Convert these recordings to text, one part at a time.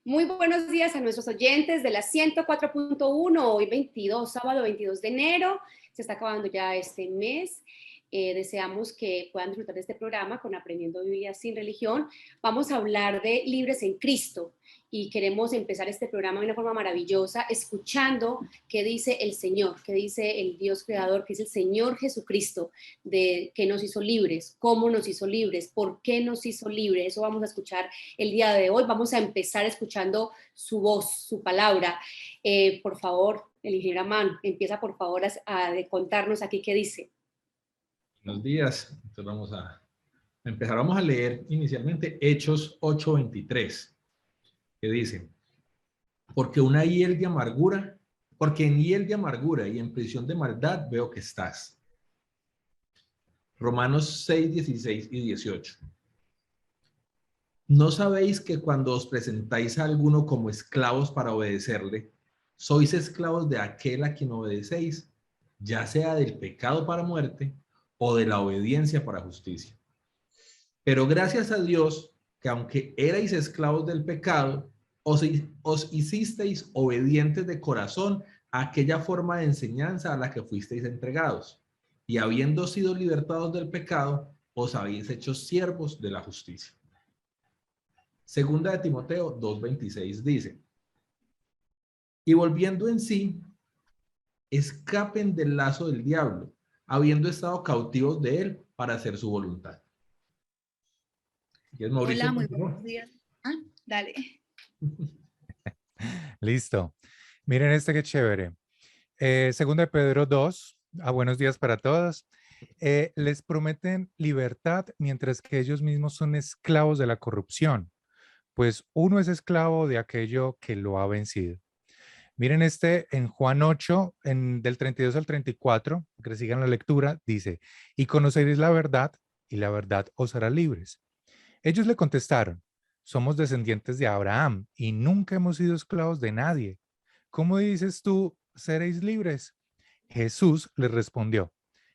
Muy buenos días a nuestros oyentes de la 104.1, hoy 22, sábado 22 de enero, se está acabando ya este mes. Deseamos que puedan disfrutar de este programa con Aprendiendo Biblia sin Religión. Vamos a hablar de libres en Cristo y queremos empezar este programa de una forma maravillosa, escuchando qué dice el Señor, qué dice el Dios creador, qué dice el Señor Jesucristo, de qué nos hizo libres, cómo nos hizo libres, por qué nos hizo libres. Eso vamos a escuchar el día de hoy. Vamos a empezar escuchando su voz, su palabra. Por favor, el ingeniero Amán, empieza por favor a contarnos aquí qué dice. Buenos días. Entonces vamos a empezar. Vamos a leer inicialmente Hechos 8:23, que dice: porque en hiel de amargura y en prisión de maldad veo que estás. Romanos 6:16 y 18. ¿No sabéis que cuando os presentáis a alguno como esclavos para obedecerle, sois esclavos de aquel a quien obedecéis, ya sea del pecado para muerte o de la obediencia para justicia? Pero gracias a Dios, que aunque erais esclavos del pecado, os hicisteis obedientes de corazón a aquella forma de enseñanza a la que fuisteis entregados. Y habiendo sido libertados del pecado, os habéis hecho siervos de la justicia. Segunda de Timoteo 2:26 dice: y volviendo en sí, escapen del lazo del diablo, habiendo estado cautivos de él para hacer su voluntad. Y es Mauricio. Hola, muy buenos días. Dale. Listo. Miren este que chévere. Segunda de Pedro 2, buenos días para todos. Les prometen libertad mientras que ellos mismos son esclavos de la corrupción, pues uno es esclavo de aquello que lo ha vencido. Miren este en Juan 8, del 32 al 34, que sigan la lectura, dice: y conoceréis la verdad, y la verdad os hará libres. Ellos le contestaron: somos descendientes de Abraham y nunca hemos sido esclavos de nadie. ¿Cómo dices tú, seréis libres? Jesús les respondió: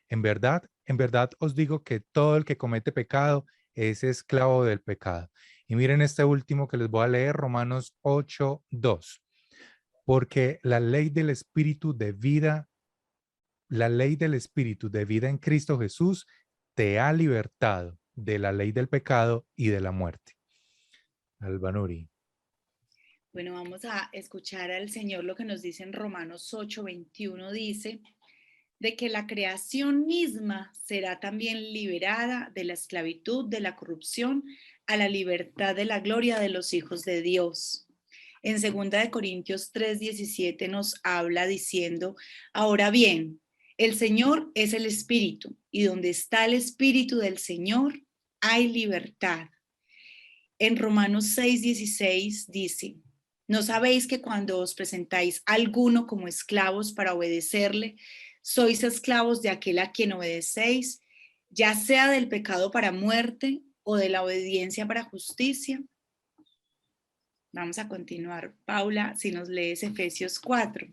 en verdad os digo que todo el que comete pecado es esclavo del pecado. Y miren este último que les voy a leer, Romanos 8:2. Porque la ley del Espíritu de vida en Cristo Jesús te ha libertado de la ley del pecado y de la muerte. Albanuri. Bueno, vamos a escuchar al Señor lo que nos dice en Romanos 8:21. Dice de que la creación misma será también liberada de la esclavitud, de la corrupción, a la libertad de la gloria de los hijos de Dios. En 2 Corintios 3:17 nos habla diciendo: ahora bien, el Señor es el Espíritu, y donde está el Espíritu del Señor, hay libertad. En Romanos 6:16 dice: ¿no sabéis que cuando os presentáis a alguno como esclavos para obedecerle, sois esclavos de aquel a quien obedecéis, ya sea del pecado para muerte o de la obediencia para justicia? Vamos a continuar. Paula, si nos lees Efesios 4.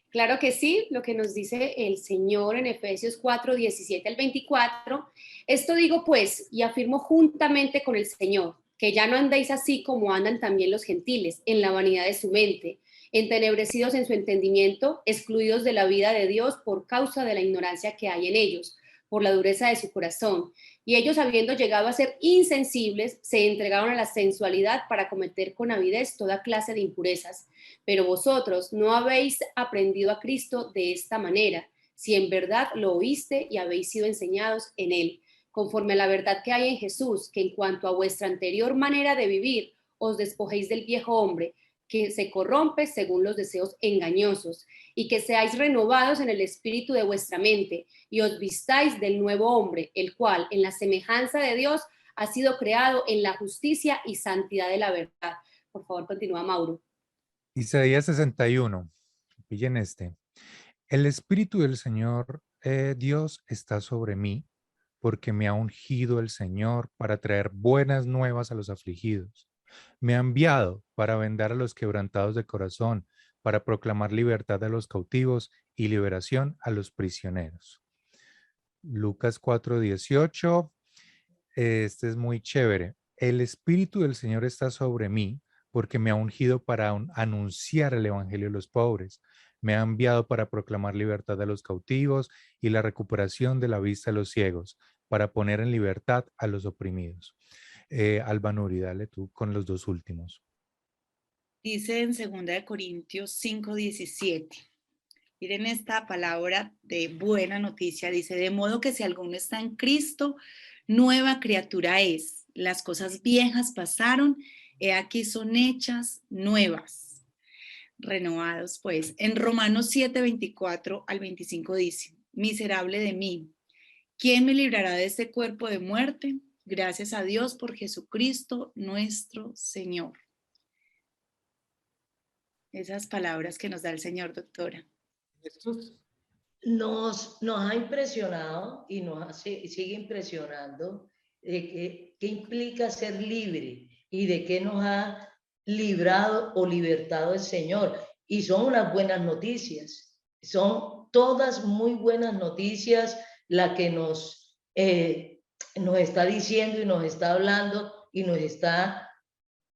Claro que sí, lo que nos dice el Señor en Efesios 4, 17 al 24. Esto digo pues, y afirmo juntamente con el Señor, que ya no andéis así como andan también los gentiles, en la vanidad de su mente, entenebrecidos en su entendimiento, excluidos de la vida de Dios por causa de la ignorancia que hay en ellos, por la dureza de su corazón. Y ellos, habiendo llegado a ser insensibles, se entregaron a la sensualidad para cometer con avidez toda clase de impurezas. Pero vosotros no habéis aprendido a Cristo de esta manera, si en verdad lo oíste y habéis sido enseñados en él, conforme a la verdad que hay en Jesús, que en cuanto a vuestra anterior manera de vivir, os despojéis del viejo hombre, que se corrompe según los deseos engañosos, y que seáis renovados en el espíritu de vuestra mente, y os vistáis del nuevo hombre, el cual, en la semejanza de Dios, ha sido creado en la justicia y santidad de la verdad. Por favor, continúa, Mauro. Isaías 61. Pillen este. El Espíritu del Señor Dios está sobre mí, porque me ha ungido el Señor para traer buenas nuevas a los afligidos. Me ha enviado para vendar a los quebrantados de corazón, para proclamar libertad a los cautivos y liberación a los prisioneros. Lucas 4:18. Este es muy chévere. El Espíritu del Señor está sobre mí porque me ha ungido para anunciar el Evangelio a los pobres. Me ha enviado para proclamar libertad a los cautivos y la recuperación de la vista a los ciegos, para poner en libertad a los oprimidos. Alba Nuri, dale tú con los dos últimos. Dice en 2 Corintios 5:17. Miren esta palabra de buena noticia. Dice, de modo que si alguno está en Cristo, nueva criatura es. Las cosas viejas pasaron, he aquí son hechas nuevas. Renovados, pues. En Romanos 7:24-25 dice, miserable de mí, ¿quién me librará de este cuerpo de muerte? Gracias a Dios por Jesucristo nuestro Señor. Esas palabras que nos da el Señor, doctora. Estos Nos ha impresionado y sigue impresionando de qué implica ser libre y de qué nos ha librado o libertado el Señor. Y son unas buenas noticias, son todas muy buenas noticias la que nos está diciendo y nos está hablando y nos está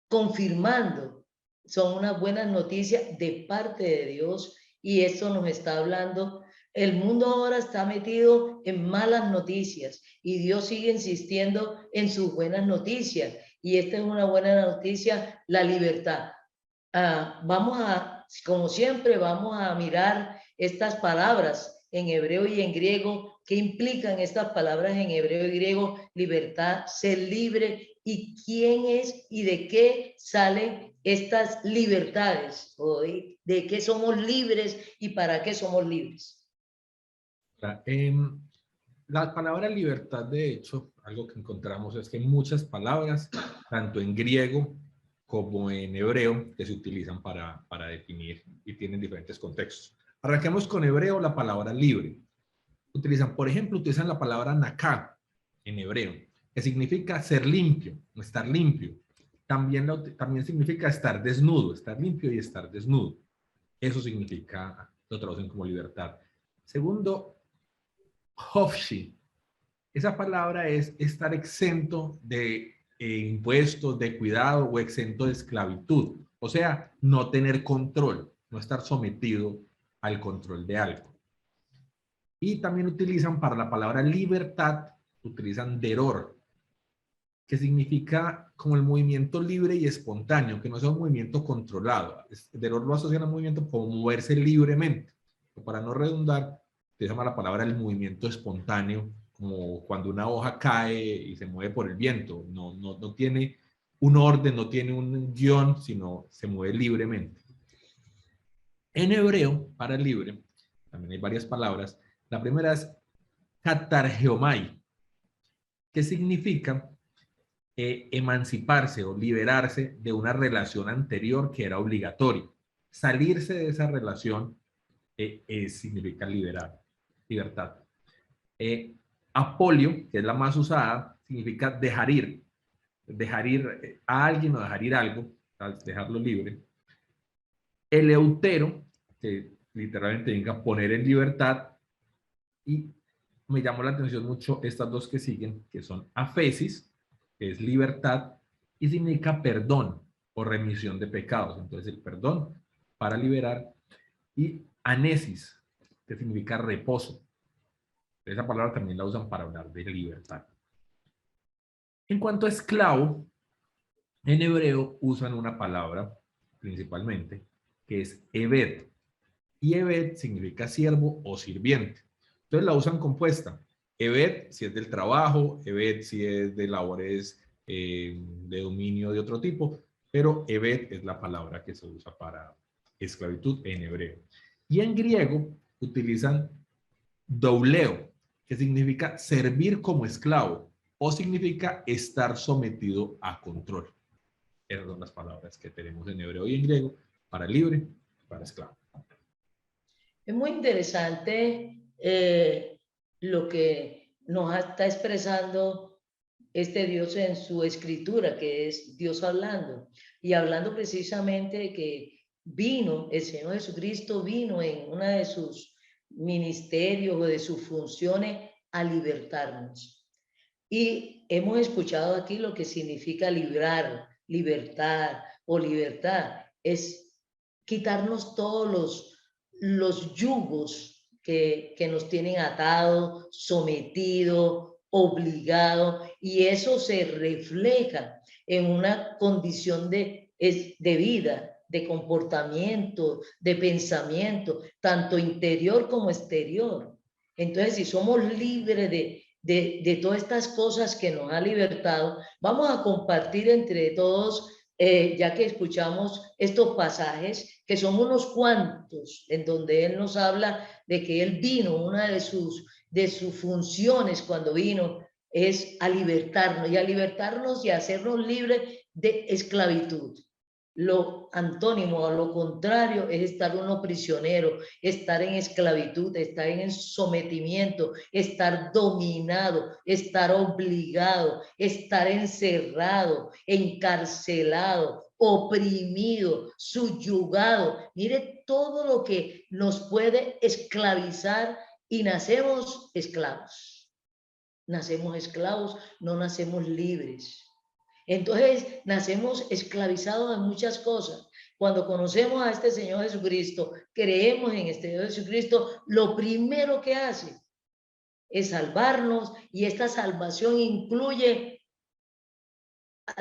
confirmando. Son unas buenas noticias de parte de Dios y esto nos está hablando. El mundo ahora está metido en malas noticias y Dios sigue insistiendo en sus buenas noticias. Y esta es una buena noticia, la libertad. Vamos a, como siempre, vamos a mirar estas palabras en hebreo y en griego. ¿Qué implican estas palabras en hebreo y griego? Libertad, ser libre. ¿Y quién es y de qué salen estas libertades? ¿O de qué somos libres y para qué somos libres? La palabra libertad, de hecho, algo que encontramos es que hay muchas palabras, tanto en griego como en hebreo, que se utilizan para definir y tienen diferentes contextos. Arranquemos con hebreo, la palabra libre. Utilizan la palabra naká en hebreo, que significa ser limpio, estar limpio. También significa estar desnudo, estar limpio y estar desnudo. Eso significa, lo traducen como libertad. Segundo, Hofshi. Esa palabra es estar exento de impuestos, de cuidado o exento de esclavitud. O sea, no tener control, no estar sometido al control de algo. Y también utilizan para la palabra libertad, utilizan deror, que significa como el movimiento libre y espontáneo, que no es un movimiento controlado. Deror lo asocian a un movimiento como moverse libremente. Para no redundar, se llama la palabra el movimiento espontáneo, como cuando una hoja cae y se mueve por el viento. No tiene un orden, no tiene un guión, sino se mueve libremente. En hebreo, para libre, también hay varias palabras. La primera es katargeomai, que significa emanciparse o liberarse de una relación anterior que era obligatoria. Salirse de esa relación significa libertad. Apolio, que es la más usada, significa dejar ir a alguien o dejar ir algo, dejarlo libre. Eleutero, que literalmente significa poner en libertad, y me llamó la atención mucho estas dos que siguen, que son afesis, que es libertad, y significa perdón o remisión de pecados. Entonces el perdón para liberar, y anesis, que significa reposo. Esa palabra también la usan para hablar de libertad. En cuanto a esclavo, en hebreo usan una palabra principalmente, que es eved. Y eved significa siervo o sirviente. Entonces la usan compuesta. Eved si es del trabajo, eved si es de labores de dominio de otro tipo, pero eved es la palabra que se usa para esclavitud en hebreo. Y en griego utilizan douleo, que significa servir como esclavo o significa estar sometido a control. Esas son las palabras que tenemos en hebreo y en griego para libre y para esclavo. Es muy interesante lo que nos está expresando este Dios en su escritura, que es Dios hablando. Y hablando precisamente de que vino, el Señor Jesucristo vino en una de sus ministerios o de sus funciones a libertarnos. Y hemos escuchado aquí lo que significa librar, libertad o libertad. Es quitarnos todos los yugos que nos tienen atado, sometido, obligado, y eso se refleja en una condición de vida, de comportamiento, de pensamiento, tanto interior como exterior. Entonces, si somos libres de todas estas cosas que nos ha libertado, vamos a compartir entre todos, ya que escuchamos estos pasajes, que son unos cuantos, en donde Él nos habla de que Él vino, una de sus funciones cuando vino es a libertarnos y a hacernos libres de esclavitud. Lo antónimo, o lo contrario, es estar uno prisionero, estar en esclavitud, estar en sometimiento, estar dominado, estar obligado, estar encerrado, encarcelado, oprimido, subyugado. Mire todo lo que nos puede esclavizar y nacemos esclavos. Nacemos esclavos, no nacemos libres. Entonces, nacemos esclavizados en muchas cosas. Cuando conocemos a este Señor Jesucristo, creemos en este Señor Jesucristo, lo primero que hace es salvarnos, y esta salvación incluye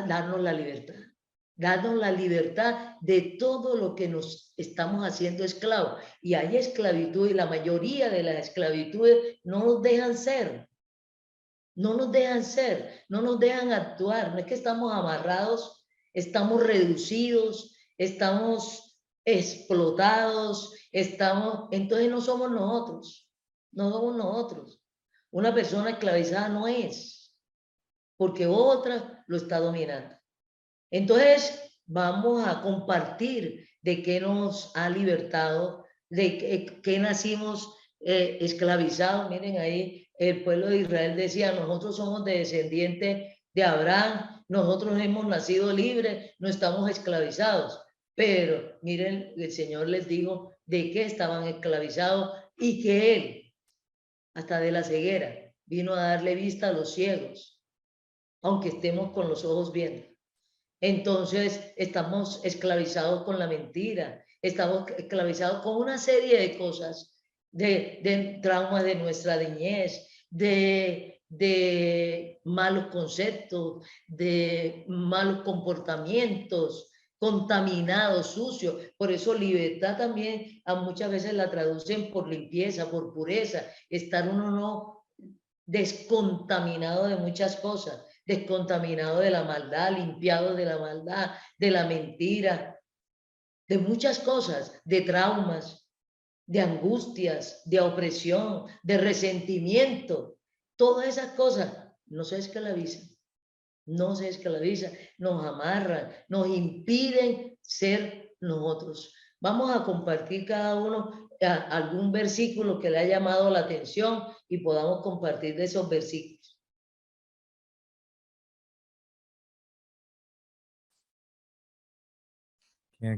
darnos la libertad. Darnos la libertad de todo lo que nos estamos haciendo esclavos. Y hay esclavitud, y la mayoría de las esclavitudes no nos dejan ser. No nos dejan ser, no nos dejan actuar. No es que estamos amarrados, estamos reducidos, estamos explotados, entonces no somos nosotros, no somos nosotros. Una persona esclavizada no es, porque otra lo está dominando. Entonces vamos a compartir de qué nos ha libertado, de qué nacimos esclavizados. Miren ahí, el pueblo de Israel decía: nosotros somos descendientes de Abraham, nosotros hemos nacido libres, no estamos esclavizados. Pero miren, el Señor les dijo de qué estaban esclavizados, y que Él, hasta de la ceguera, vino a darle vista a los ciegos, aunque estemos con los ojos viendo. Entonces estamos esclavizados con la mentira, estamos esclavizados con una serie de cosas, de traumas de nuestra niñez, de malos conceptos, de malos comportamientos, contaminados, sucios. Por eso libertad también a muchas veces la traducen por limpieza, por pureza, estar uno no descontaminado de muchas cosas, descontaminado de la maldad, limpiado de la maldad, de la mentira, de muchas cosas, de traumas, de angustias, de opresión, de resentimiento. Todas esas cosas no se esclavizan, no se esclavizan, nos amarran, nos impiden ser nosotros. Vamos a compartir cada uno algún versículo que le haya llamado la atención, y podamos compartir de esos versículos.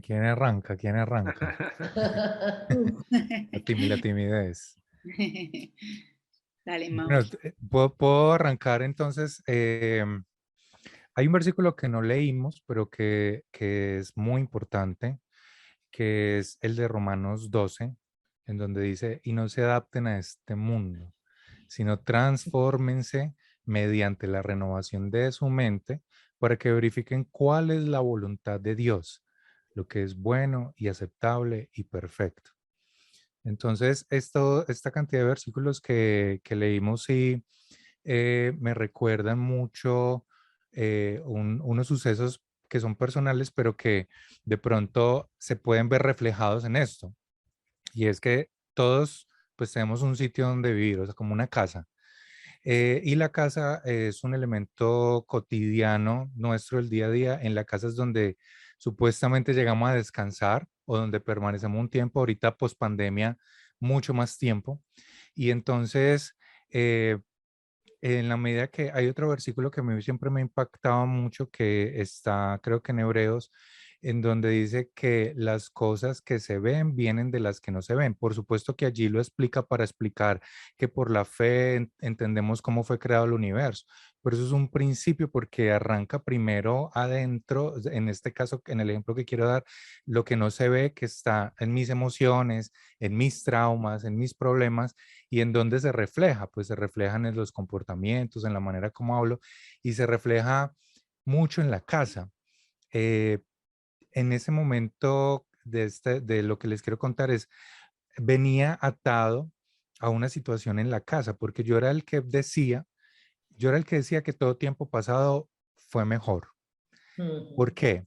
¿Quién arranca? ¿Quién arranca? La timidez. Dale, Bueno, Mau. puedo arrancar entonces. Hay un versículo que no leímos, pero que es muy importante, que es el de Romanos 12, en donde dice: y no se adapten a este mundo, sino transfórmense mediante la renovación de su mente, para que verifiquen cuál es la voluntad de Dios, lo que es bueno y aceptable y perfecto. Entonces, esta cantidad de versículos que leímos, sí, me recuerdan mucho unos sucesos que son personales, pero que de pronto se pueden ver reflejados en esto. Y es que todos pues tenemos un sitio donde vivir, o sea, como una casa. Y la casa es un elemento cotidiano nuestro, el día a día. En la casa es donde supuestamente llegamos a descansar, o donde permanecemos un tiempo, ahorita post pandemia, mucho más tiempo. Y entonces, en la medida que hay otro versículo que a mí siempre me ha impactado mucho, que está, creo que en Hebreos, en donde dice que las cosas que se ven vienen de las que no se ven. Por supuesto que allí lo explica para explicar que por la fe entendemos cómo fue creado el universo, pero eso es un principio porque arranca primero adentro, en este caso, en el ejemplo que quiero dar, lo que no se ve, que está en mis emociones, en mis traumas, en mis problemas, y en dónde se refleja, pues se reflejan en los comportamientos, en la manera como hablo, y se refleja mucho en la casa. Eh, en ese momento de lo que les quiero contar es, venía atado a una situación en la casa, porque yo era el que decía que todo tiempo pasado fue mejor. ¿Por Ujú. qué?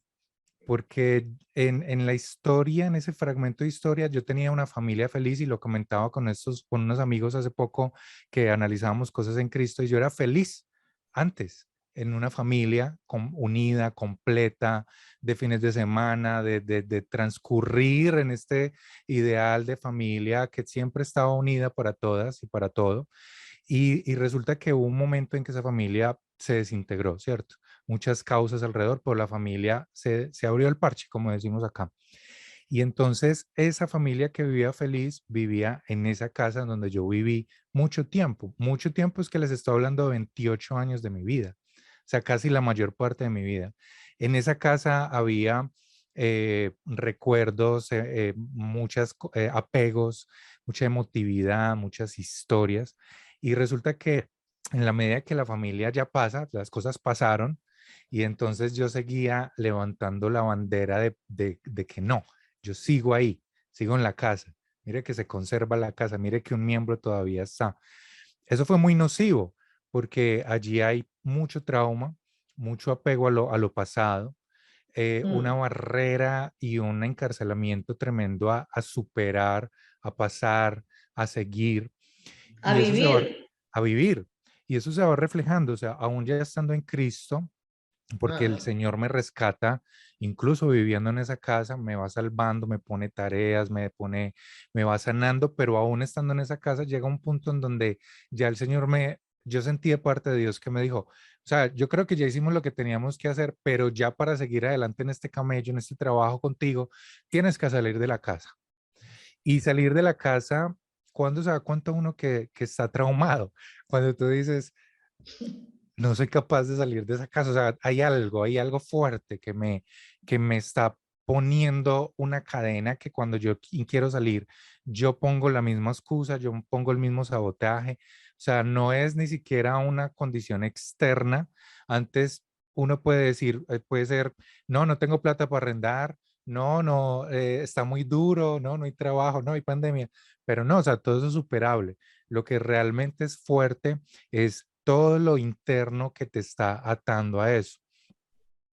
Porque en la historia, en ese fragmento de historia, yo tenía una familia feliz y lo comentaba con unos amigos hace poco que analizábamos cosas en Cristo y yo era feliz antes en una familia unida, completa, de fines de semana, de transcurrir en este ideal de familia que siempre estaba unida para todas y para todo. Y resulta que hubo un momento en que esa familia se desintegró, ¿cierto? Muchas causas alrededor, pero la familia se abrió el parche, como decimos acá. Y entonces esa familia que vivía feliz vivía en esa casa en donde yo viví mucho tiempo. Mucho tiempo es que les estoy hablando de 28 años de mi vida, o sea, casi la mayor parte de mi vida. En esa casa había recuerdos, muchos apegos, mucha emotividad, muchas historias. Y resulta que en la medida que la familia ya pasa, las cosas pasaron, y entonces yo seguía levantando la bandera de que no, yo sigo ahí, sigo en la casa. Mire que se conserva la casa, mire que un miembro todavía está. Eso fue muy nocivo porque allí hay mucho trauma, mucho apego a lo pasado, una Mm. barrera y un encarcelamiento tremendo a superar, a pasar, a seguir. A Y eso se vivir. va a vivir. Y eso se va reflejando, o sea, aún ya estando en Cristo, porque el Ajá. Señor me rescata, incluso viviendo en esa casa, me va salvando, me pone tareas, me va sanando, pero aún estando en esa casa llega un punto en donde ya el Señor yo sentí de parte de Dios que me dijo, o sea, yo creo que ya hicimos lo que teníamos que hacer, pero ya para seguir adelante en este camello, en este trabajo contigo, tienes que salir de la casa. Y salir de la casa, ¿cuándo se da cuenta uno que está traumado? Cuando tú dices, no soy capaz de salir de esa casa. O sea, hay algo fuerte que me está poniendo una cadena que cuando yo quiero salir, yo pongo la misma excusa, yo pongo el mismo sabotaje. O sea, no es ni siquiera una condición externa. Antes uno puede decir, puede ser, no, no tengo plata para arrendar, no, no, está muy duro, no, no hay trabajo, no hay pandemia, pero no, o sea, todo eso es superable. Lo que realmente es fuerte es todo lo interno que te está atando a eso.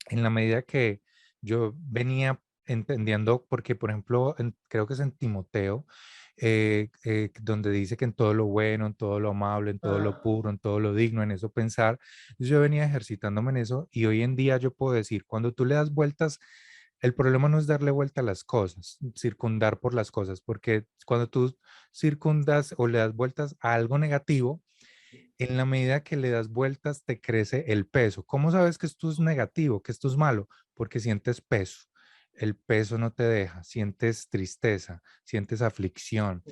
En la medida que yo venía entendiendo, porque por ejemplo, creo que es en Timoteo, donde dice que en todo lo bueno, en todo lo amable, en todo lo Ah, puro, en todo lo digno, en eso pensar, yo venía ejercitándome en eso y hoy en día yo puedo decir, cuando tú le das vueltas, el problema no es darle vuelta a las cosas, circundar por las cosas, porque cuando tú circundas o le das vueltas a algo negativo, en la medida que le das vueltas, te crece el peso. ¿Cómo sabes que esto es negativo, que esto es malo? Porque sientes peso. El peso no te deja, sientes tristeza, sientes aflicción.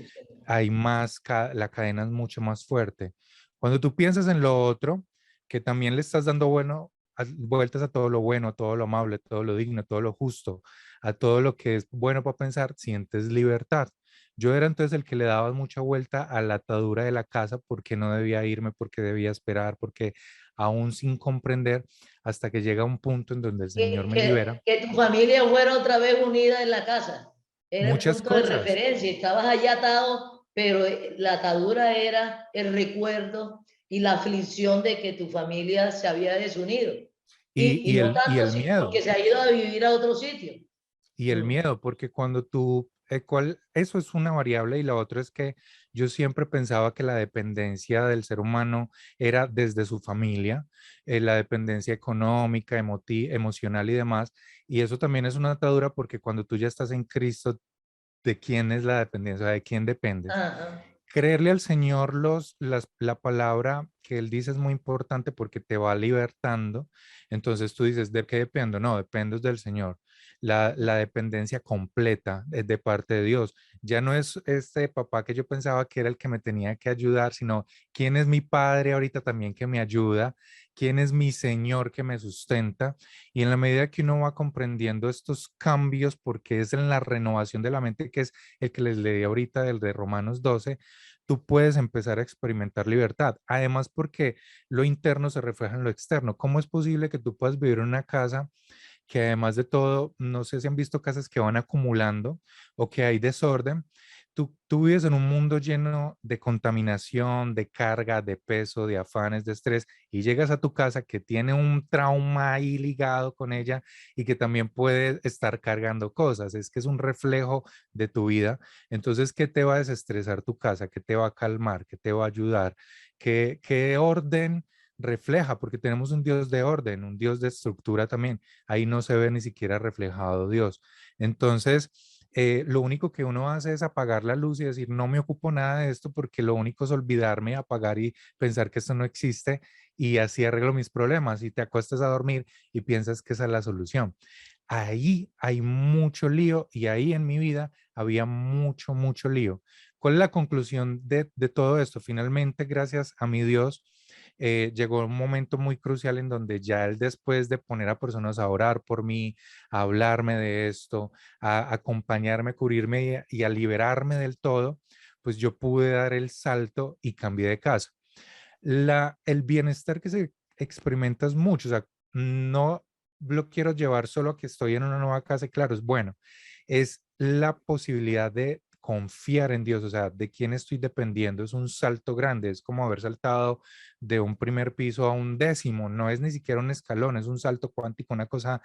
Hay más, la cadena es mucho más fuerte. Cuando tú piensas en lo otro, que también le estás dando vueltas a todo lo bueno, a todo lo amable, a todo lo digno, a todo lo justo, a todo lo que es bueno para pensar, sientes libertad. Yo era entonces el que le daba mucha vuelta a la atadura de la casa porque no debía irme, porque debía esperar, porque aún sin comprender, hasta que llega un punto en donde el Señor me libera. que tu familia fuera otra vez unida en la casa. Era el Muchas punto de cosas. referencia. Estabas allá atado, pero la atadura era el recuerdo y la aflicción de que tu familia se había desunido. Y no Y tanto el sino miedo. porque se ha ido a vivir a otro sitio. Y el Mm. miedo, porque cuando tú, eso es una variable y la otra es que yo siempre pensaba que la dependencia del ser humano era desde su familia, la dependencia económica, emocional y demás. Y eso también es una atadura porque cuando tú ya estás en Cristo, ¿de quién es la dependencia? ¿De quién dependes? Ajá. Creerle al Señor la palabra que él dice es muy importante porque te va libertando. Entonces tú dices, ¿de qué dependo? No, dependo del Señor. La dependencia completa es de parte de Dios. Ya no es este papá que yo pensaba que era el que me tenía que ayudar, sino quién es mi padre ahorita también que me ayuda, quién es mi Señor que me sustenta. Y en la medida que uno va comprendiendo estos cambios, porque es en la renovación de la mente, que es el que les leí ahorita del de Romanos 12, tú puedes empezar a experimentar libertad. Además, porque lo interno se refleja en lo externo. ¿Cómo es posible que tú puedas vivir en una casa que además de todo, no sé si han visto casas que van acumulando o que hay desorden? Tú vives en un mundo lleno de contaminación, de carga, de peso, de afanes, de estrés, y llegas a tu casa que tiene un trauma ahí ligado con ella y que también puede estar cargando cosas. Es que es un reflejo de tu vida. Entonces, ¿qué te va a desestresar tu casa? ¿Qué te va a calmar? ¿Qué te va a ayudar? ¿Qué orden refleja? Porque tenemos un Dios de orden, un Dios de estructura también. Ahí no se ve ni siquiera reflejado Dios. Entonces, lo único que uno hace es apagar la luz y decir, no me ocupo nada de esto porque lo único es olvidarme, apagar y pensar que esto no existe y así arreglo mis problemas y te acuestas a dormir y piensas que esa es la solución. Ahí hay mucho lío y ahí en mi vida había mucho, mucho lío. ¿Cuál es la conclusión de todo esto? Finalmente, gracias a mi Dios, llegó un momento muy crucial en donde ya él, después de poner a personas a orar por mí, a hablarme de esto, a acompañarme, a cubrirme y a liberarme del todo, pues yo pude dar el salto y cambié de casa. El bienestar que se experimenta es mucho, o sea, no lo quiero llevar solo a que estoy en una nueva casa, y claro, es bueno, es la posibilidad de confiar en Dios, o sea, de quién estoy dependiendo, es un salto grande, es como haber saltado de un primer piso a un décimo, no es ni siquiera un escalón, es un salto cuántico, una cosa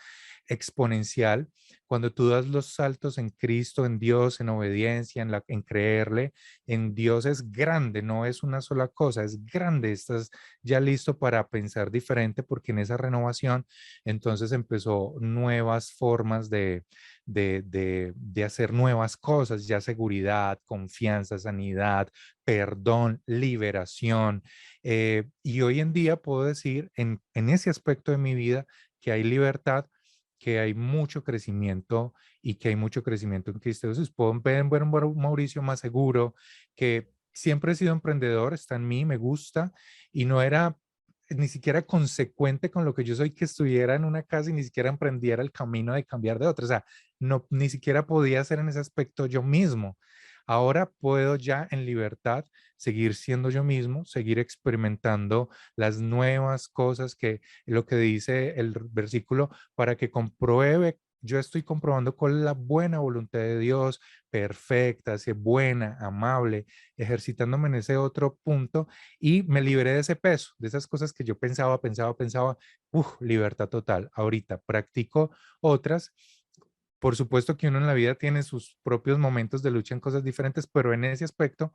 exponencial. Cuando tú das los saltos en Cristo, en Dios, en obediencia, en creerle, en Dios es grande, no es una sola cosa, es grande. Estás ya listo para pensar diferente porque en esa renovación entonces empezó nuevas formas de hacer nuevas cosas, ya seguridad, confianza, sanidad, perdón, liberación. Y hoy en día puedo decir en ese aspecto de mi vida que hay libertad, que hay mucho crecimiento y que hay mucho crecimiento en Cristo Jesús. Puedo ver un Mauricio más seguro, que siempre he sido emprendedor, está en mí, me gusta, y no era ni siquiera consecuente con lo que yo soy, que estuviera en una casa y ni siquiera emprendiera el camino de cambiar de otra. O sea, no, ni siquiera podía ser en ese aspecto yo mismo. Ahora puedo ya en libertad seguir siendo yo mismo, seguir experimentando las nuevas cosas que lo que dice el versículo, para que compruebe. Yo estoy comprobando cuál es la buena voluntad de Dios, perfecta, así, buena, amable, ejercitándome en ese otro punto y me liberé de ese peso, de esas cosas que yo pensaba, libertad total. Ahorita practico otras. Por supuesto que uno en la vida tiene sus propios momentos de lucha en cosas diferentes, pero en ese aspecto,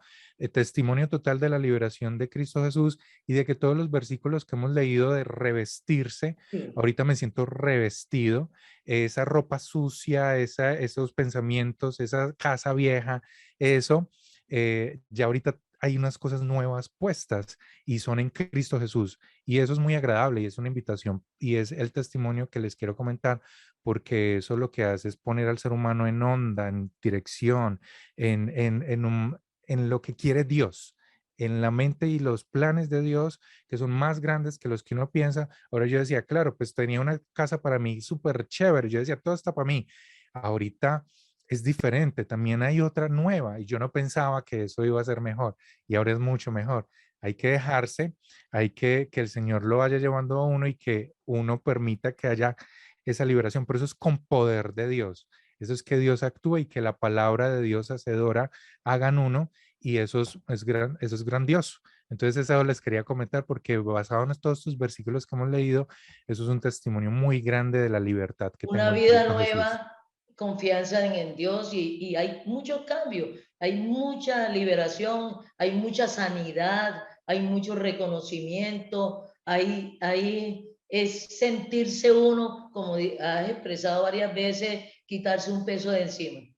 testimonio total de la liberación de Cristo Jesús y de que todos los versículos que hemos leído de revestirse, Sí. ahorita me siento revestido, esa ropa sucia, esos pensamientos, esa casa vieja, eso, ya ahorita hay unas cosas nuevas puestas y son en Cristo Jesús. Y eso es muy agradable y es una invitación y es el testimonio que les quiero comentar, porque eso lo que hace es poner al ser humano en onda, en dirección, en lo que quiere Dios, en la mente y los planes de Dios, que son más grandes que los que uno piensa. Ahora yo decía, claro, pues tenía una casa para mí súper chévere, yo decía, todo está para mí. Ahorita es diferente, también hay otra nueva y yo no pensaba que eso iba a ser mejor y ahora es mucho mejor. Hay que dejarse, hay que el Señor lo vaya llevando a uno y que uno permita que haya esa liberación. Por eso es con poder de Dios. Eso es que Dios actúa y que la palabra de Dios hacedora hagan uno y eso es grandioso. Entonces eso les quería comentar porque basado en todos estos versículos que hemos leído, eso es un testimonio muy grande de la libertad que Una tengo en vida Cristo Jesús. nueva, confianza en Dios y hay muchos cambios, hay mucha liberación, hay mucha sanidad, hay mucho reconocimiento, hay es sentirse uno, como has expresado varias veces, quitarse un peso de encima.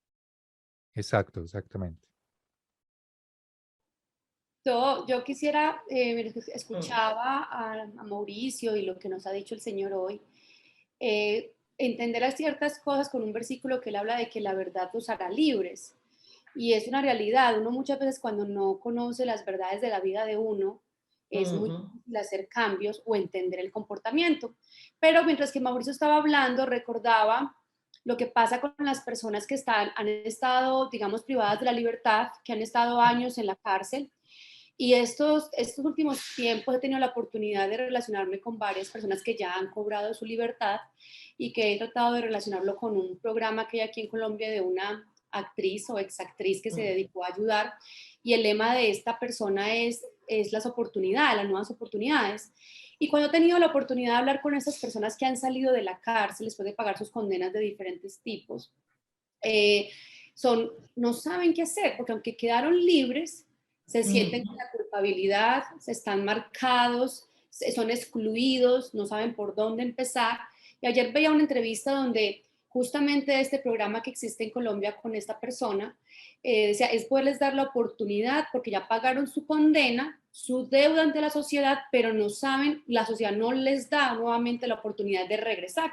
Exacto, exactamente. Yo quisiera, escuchaba a Mauricio y lo que nos ha dicho el Señor hoy, entender a ciertas cosas con un versículo que él habla de que la verdad los hará libres. Y es una realidad. Uno muchas veces cuando no conoce las verdades de la vida de uno, es muy difícil hacer cambios o entender el comportamiento. Pero mientras que Mauricio estaba hablando, recordaba lo que pasa con las personas que han estado, digamos, privadas de la libertad, que han estado años en la cárcel. Y estos últimos tiempos he tenido la oportunidad de relacionarme con varias personas que ya han cobrado su libertad y que he tratado de relacionarlo con un programa que hay aquí en Colombia de una actriz o exactriz que se dedicó a ayudar. Y el lema de esta persona es las oportunidades, las nuevas oportunidades. Y cuando he tenido la oportunidad de hablar con esas personas que han salido de la cárcel después de pagar sus condenas de diferentes tipos, no saben qué hacer, porque aunque quedaron libres, se sienten con la culpabilidad, se están marcados, son excluidos, no saben por dónde empezar. Y ayer veía una entrevista donde justamente este programa que existe en Colombia con esta persona, decía, es poderles dar la oportunidad porque ya pagaron su condena, su deuda ante la sociedad, pero no saben, la sociedad no les da nuevamente la oportunidad de regresar.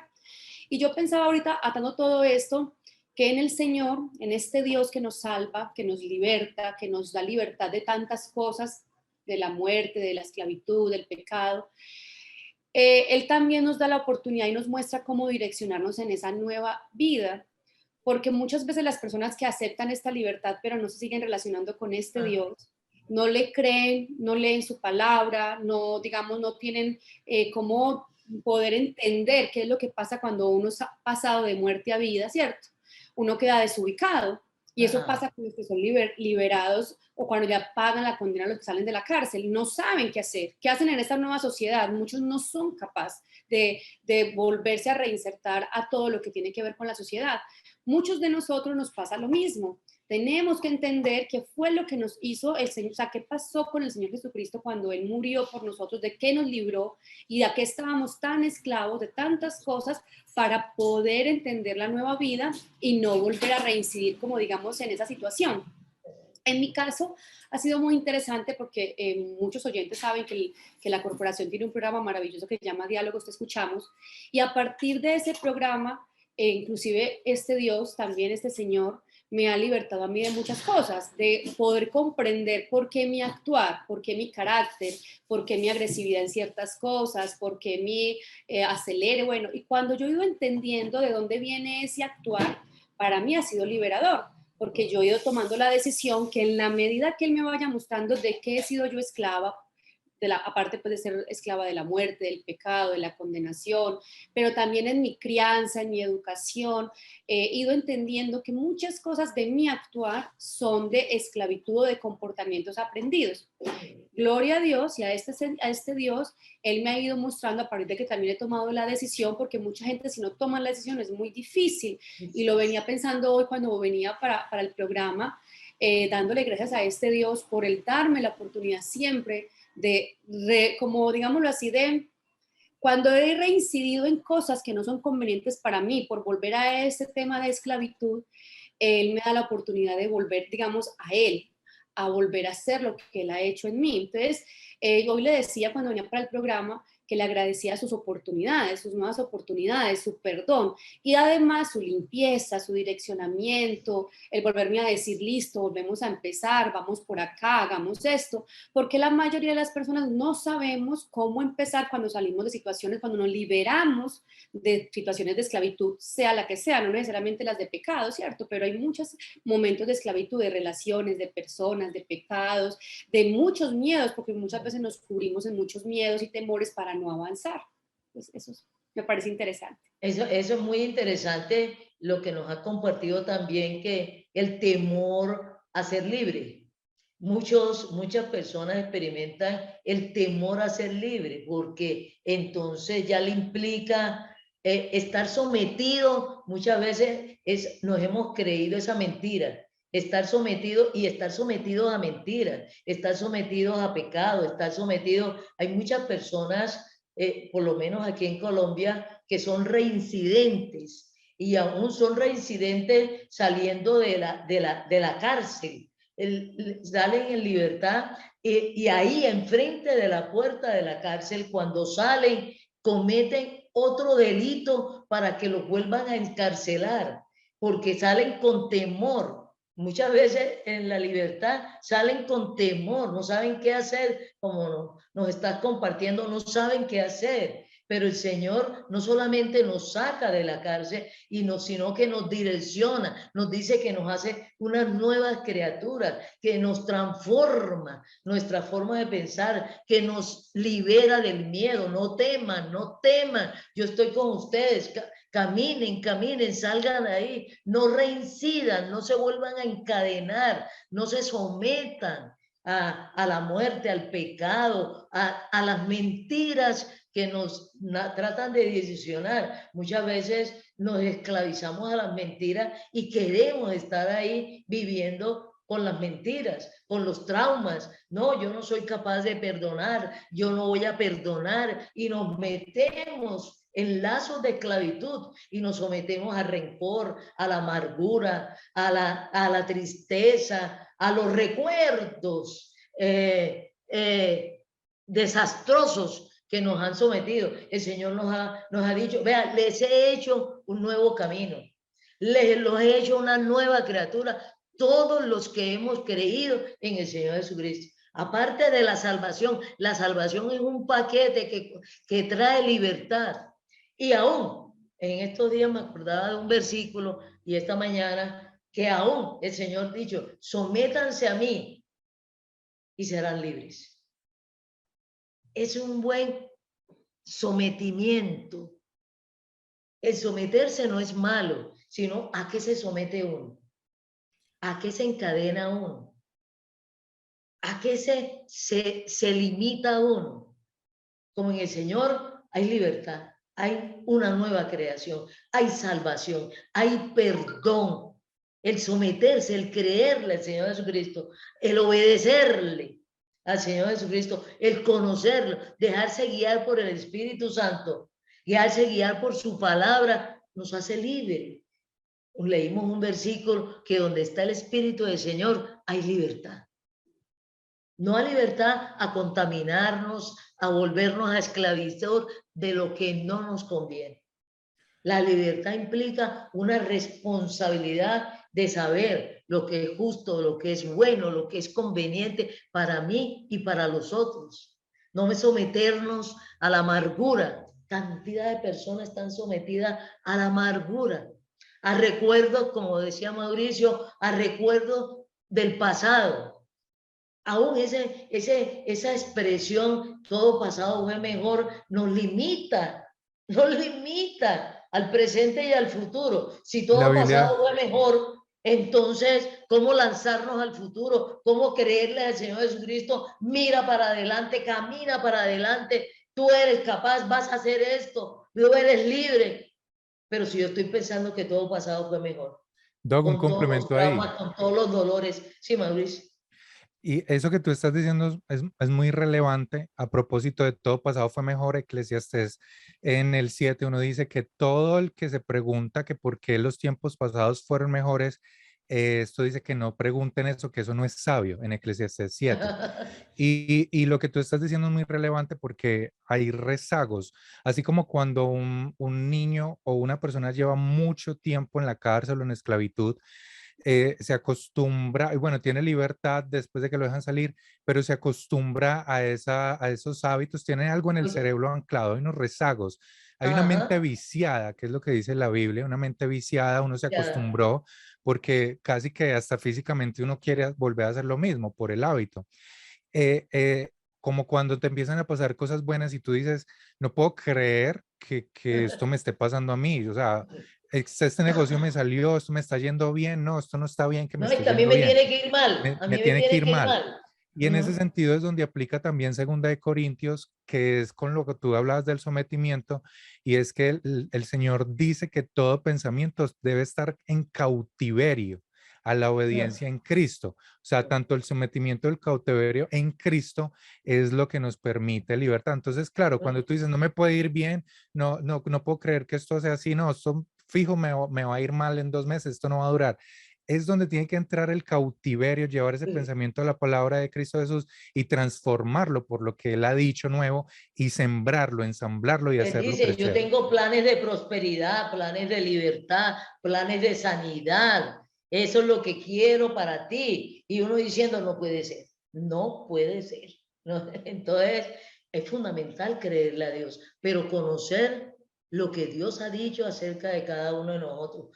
Y yo pensaba ahorita, atando todo esto, que en el Señor, en este Dios que nos salva, que nos liberta, que nos da libertad de tantas cosas, de la muerte, de la esclavitud, del pecado, Él también nos da la oportunidad y nos muestra cómo direccionarnos en esa nueva vida, porque muchas veces las personas que aceptan esta libertad pero no se siguen relacionando con este Dios, no le creen, no leen su palabra, no, digamos, no tienen cómo poder entender qué es lo que pasa cuando uno ha pasado de muerte a vida, ¿cierto? Uno queda desubicado. Y eso pasa con los que son liberados o cuando ya pagan la condena a los que salen de la cárcel. No saben qué hacer. ¿Qué hacen en esta nueva sociedad? Muchos no son capaces de volverse a reinsertar a todo lo que tiene que ver con la sociedad. Muchos de nosotros nos pasa lo mismo. Tenemos que entender qué fue lo que nos hizo el Señor, o sea, qué pasó con el Señor Jesucristo cuando Él murió por nosotros, de qué nos libró y de qué estábamos tan esclavos de tantas cosas para poder entender la nueva vida y no volver a reincidir, como digamos, en esa situación. En mi caso ha sido muy interesante porque muchos oyentes saben que la corporación tiene un programa maravilloso que se llama Diálogos Te Escuchamos, y a partir de ese programa, inclusive este Dios, también este Señor, me ha libertado a mí de muchas cosas, de poder comprender por qué mi actuar, por qué mi carácter, por qué mi agresividad en ciertas cosas, por qué mi acelere, bueno, y cuando yo he ido entendiendo de dónde viene ese actuar, para mí ha sido liberador, porque yo he ido tomando la decisión que en la medida que Él me vaya mostrando de qué he sido yo esclava, aparte pues, de ser esclava de la muerte, del pecado, de la condenación, pero también en mi crianza, en mi educación, he ido entendiendo que muchas cosas de mi actuar son de esclavitud o de comportamientos aprendidos. Gloria a Dios y a este Dios, Él me ha ido mostrando a partir de que también he tomado la decisión, porque mucha gente si no toma la decisión es muy difícil, y lo venía pensando hoy cuando venía para el programa, dándole gracias a este Dios por el darme la oportunidad siempre como digámoslo así, cuando he reincidido en cosas que no son convenientes para mí, por volver a ese tema de esclavitud, Él me da la oportunidad de volver, digamos, a Él, a volver a hacer lo que Él ha hecho en mí. Entonces, yo hoy le decía cuando venía para el programa que le agradecía sus oportunidades, sus nuevas oportunidades, su perdón y además su limpieza, su direccionamiento, el volverme a decir, listo, volvemos a empezar, vamos por acá, hagamos esto, porque la mayoría de las personas no sabemos cómo empezar cuando salimos de situaciones, cuando nos liberamos de situaciones de esclavitud, sea la que sea, no necesariamente las de pecado, ¿cierto? Pero hay muchos momentos de esclavitud, de relaciones, de personas, de pecados, de muchos miedos, porque muchas veces nos cubrimos en muchos miedos y temores para no avanzar. Pues eso me parece interesante. Eso es muy interesante lo que nos ha compartido también, que el temor a ser libre. Muchas personas experimentan el temor a ser libre, porque entonces ya le implica estar sometido. Muchas veces nos hemos creído esa mentira, estar sometido y estar sometidos a mentiras, estar sometidos a pecado, estar sometidos. Hay muchas personas, por lo menos aquí en Colombia, que son reincidentes y aún son reincidentes saliendo de la cárcel. Salen en libertad, y ahí enfrente de la puerta de la cárcel, cuando salen, cometen otro delito para que los vuelvan a encarcelar, porque salen con temor. Muchas veces en la libertad salen con temor, no saben qué hacer, como nos estás compartiendo, no saben qué hacer. Pero el Señor no solamente nos saca de la cárcel, sino que nos direcciona, nos dice que nos hace unas nuevas criaturas, que nos transforma nuestra forma de pensar, que nos libera del miedo. No teman, no teman, yo estoy con ustedes. Caminen, caminen, salgan de ahí, no reincidan, no se vuelvan a encadenar, no se sometan a la muerte, al pecado, a las mentiras que nos tratan de decisionar. Muchas veces nos esclavizamos a las mentiras y queremos estar ahí viviendo con las mentiras, con los traumas. No, yo no soy capaz de perdonar, yo no voy a perdonar, y nos metemos en lazos de esclavitud y nos sometemos al rencor, a la amargura, a la tristeza, a los recuerdos desastrosos que nos han sometido. El Señor nos ha dicho, vea, les he hecho un nuevo camino, les los he hecho una nueva criatura, todos los que hemos creído en el Señor Jesucristo. Aparte de la salvación es un paquete que trae libertad. Y aún, en estos días me acordaba de un versículo, y esta mañana, que aún el Señor ha dicho, sométanse a mí y serán libres. Es un buen sometimiento. El someterse no es malo, sino a qué se somete uno, a qué se encadena uno, a qué se limita uno. Como en el Señor hay libertad, hay una nueva creación, hay salvación, hay perdón. El someterse, el creerle al Señor Jesucristo, el obedecerle al Señor Jesucristo, el conocerlo, dejarse guiar por el Espíritu Santo, dejarse guiar por su palabra, nos hace libre. Leímos un versículo que donde está el Espíritu del Señor hay libertad. No hay libertad a contaminarnos, a volvernos a esclavizar de lo que no nos conviene. La libertad implica una responsabilidad de saber lo que es justo, lo que es bueno, lo que es conveniente para mí y para los otros. No me someternos a la amargura. Cantidad de personas están sometidas a la amargura, a recuerdos, como decía Mauricio, a recuerdos del pasado. Aún esa expresión, todo pasado fue mejor, nos limita al presente y al futuro. Si todo pasado fue mejor, entonces, ¿cómo lanzarnos al futuro? ¿Cómo creerle al Señor Jesucristo? Mira para adelante, camina para adelante. Tú eres capaz, vas a hacer esto. Tú eres libre. Pero si yo estoy pensando que todo pasado fue mejor. Doug, un complemento ahí. Con todos los dolores. Sí, Mauricio. Y eso que tú estás diciendo es muy relevante a propósito de todo pasado fue mejor. Eclesiastés en el 7 uno dice que todo el que se pregunta que por qué los tiempos pasados fueron mejores, esto dice que no pregunten eso, que eso no es sabio en Eclesiastés 7. Y lo que tú estás diciendo es muy relevante porque hay rezagos, así como cuando un niño o una persona lleva mucho tiempo en la cárcel o en esclavitud, se acostumbra, y bueno, tiene libertad después de que lo dejan salir, pero se acostumbra a esos hábitos, tiene algo en el cerebro anclado, hay unos rezagos, hay una mente viciada, que es lo que dice la Biblia, una mente viciada, uno se acostumbró porque casi que hasta físicamente uno quiere volver a hacer lo mismo por el hábito. Como cuando te empiezan a pasar cosas buenas y tú dices, no puedo creer que esto me esté pasando a mí, o sea, este negocio me salió, esto me está yendo bien, no, esto no está bien que me esté a mí yendo me bien. tiene que ir mal, Me tiene que ir mal. Y en ese sentido es donde aplica también 2 Corintios, que es con lo que tú hablabas del sometimiento, y es que el Señor dice que todo pensamiento debe estar en cautiverio a la obediencia en Cristo. O sea, tanto el sometimiento del cautiverio en Cristo es lo que nos permite libertad. Entonces, claro, cuando tú dices, no me puede ir bien, no puedo creer que esto sea así, no, esto fijo me va a ir mal en 2 meses, esto no va a durar. es donde tiene que entrar el cautiverio, llevar ese pensamiento a la palabra de Cristo Jesús y transformarlo por lo que Él ha dicho nuevo y sembrarlo, ensamblarlo y Él hacerlo dice, yo crecer. tengo planes de prosperidad, planes de libertad, planes de sanidad. Eso es lo que quiero para ti. Y uno diciendo, no puede ser, no puede ser. ¿No? Entonces, es fundamental creerle a Dios, pero conocer lo que Dios ha dicho acerca de cada uno de nosotros.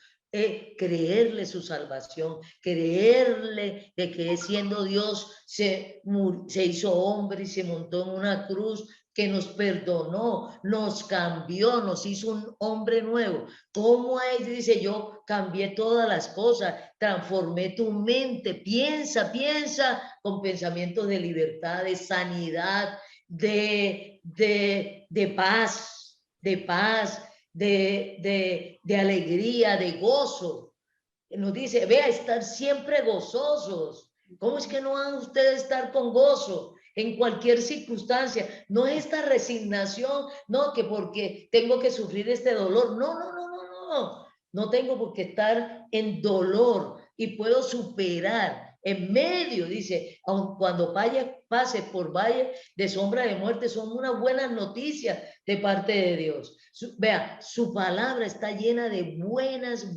Creerle su salvación, creerle de que siendo Dios se hizo hombre y se montó en una cruz, que nos perdonó, nos cambió, nos hizo un hombre nuevo. ¿Cómo es? Dice, yo cambié todas las cosas, transformé tu mente, piensa con pensamientos de libertad, de sanidad, de paz, de alegría, de gozo. Nos dice, vea, estar siempre gozosos. ¿Cómo es que no van ustedes a estar con gozo en cualquier circunstancia? No es esta resignación, no, que porque tengo que sufrir este dolor. No, no, no, no, no. No tengo por qué estar en dolor y puedo superar en medio, dice, aun cuando pase por valle de sombra de muerte, son unas buenas noticias de parte de Dios. Vea, su palabra está llena de buenas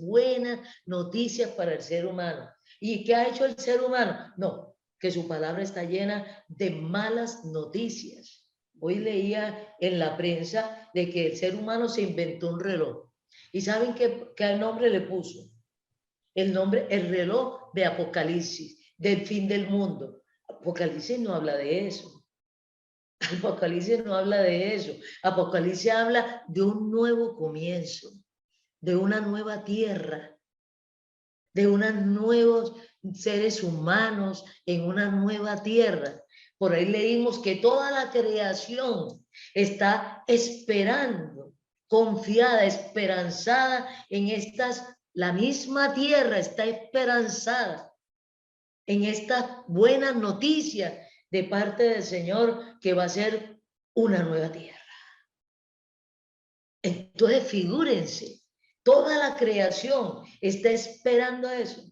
noticias para el ser humano. ¿Y qué ha hecho el ser humano? No, que su palabra está llena de malas noticias. Hoy leía en la prensa de que el ser humano se inventó un reloj. ¿Y saben qué nombre le puso? El reloj de Apocalipsis, del fin del mundo. Apocalipsis no habla de eso. Apocalipsis no habla de eso. Apocalipsis habla de un nuevo comienzo, de una nueva tierra, de unos nuevos seres humanos en una nueva tierra. Por ahí leímos que toda la creación está esperando, confiada, esperanzada en la misma tierra está esperanzada en estas buenas noticias de parte del Señor, que va a ser una nueva tierra. Entonces, figúrense, toda la creación está esperando eso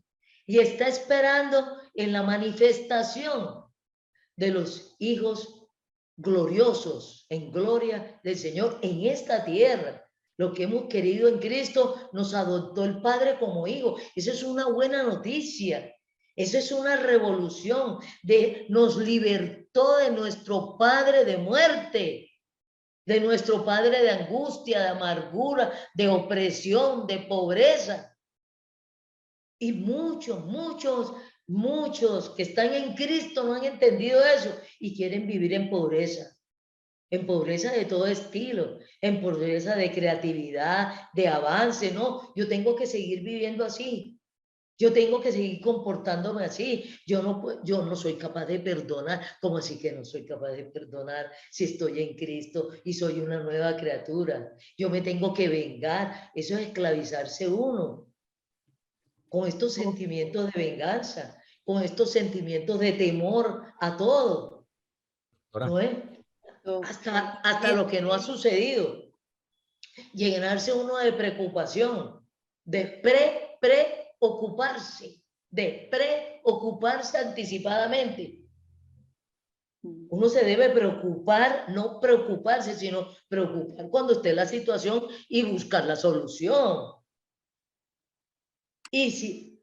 y está esperando en la manifestación de los hijos gloriosos en gloria del Señor en esta tierra. Lo que hemos querido en Cristo, nos adoptó el Padre como hijo. Eso es una buena noticia. Eso es una revolución. Nos libertó de nuestro padre de muerte, de nuestro padre de angustia, de amargura, de opresión, de pobreza. Y muchos que están en Cristo no han entendido eso y quieren vivir en pobreza de todo estilo, en pobreza de creatividad, de avance. No, yo tengo que seguir viviendo así. Yo tengo que seguir comportándome así. Yo no soy capaz de perdonar. ¿Cómo así que no soy capaz de perdonar si estoy en Cristo y soy una nueva criatura? Yo me tengo que vengar. Eso es esclavizarse uno. Con estos sentimientos de venganza, con estos sentimientos de temor a todo. ¿No es? Hasta lo que no ha sucedido. Llenarse uno de preocupación, de preocuparse anticipadamente. Uno se debe preocupar, no preocuparse, sino preocupar cuando esté la situación y buscar la solución. Y si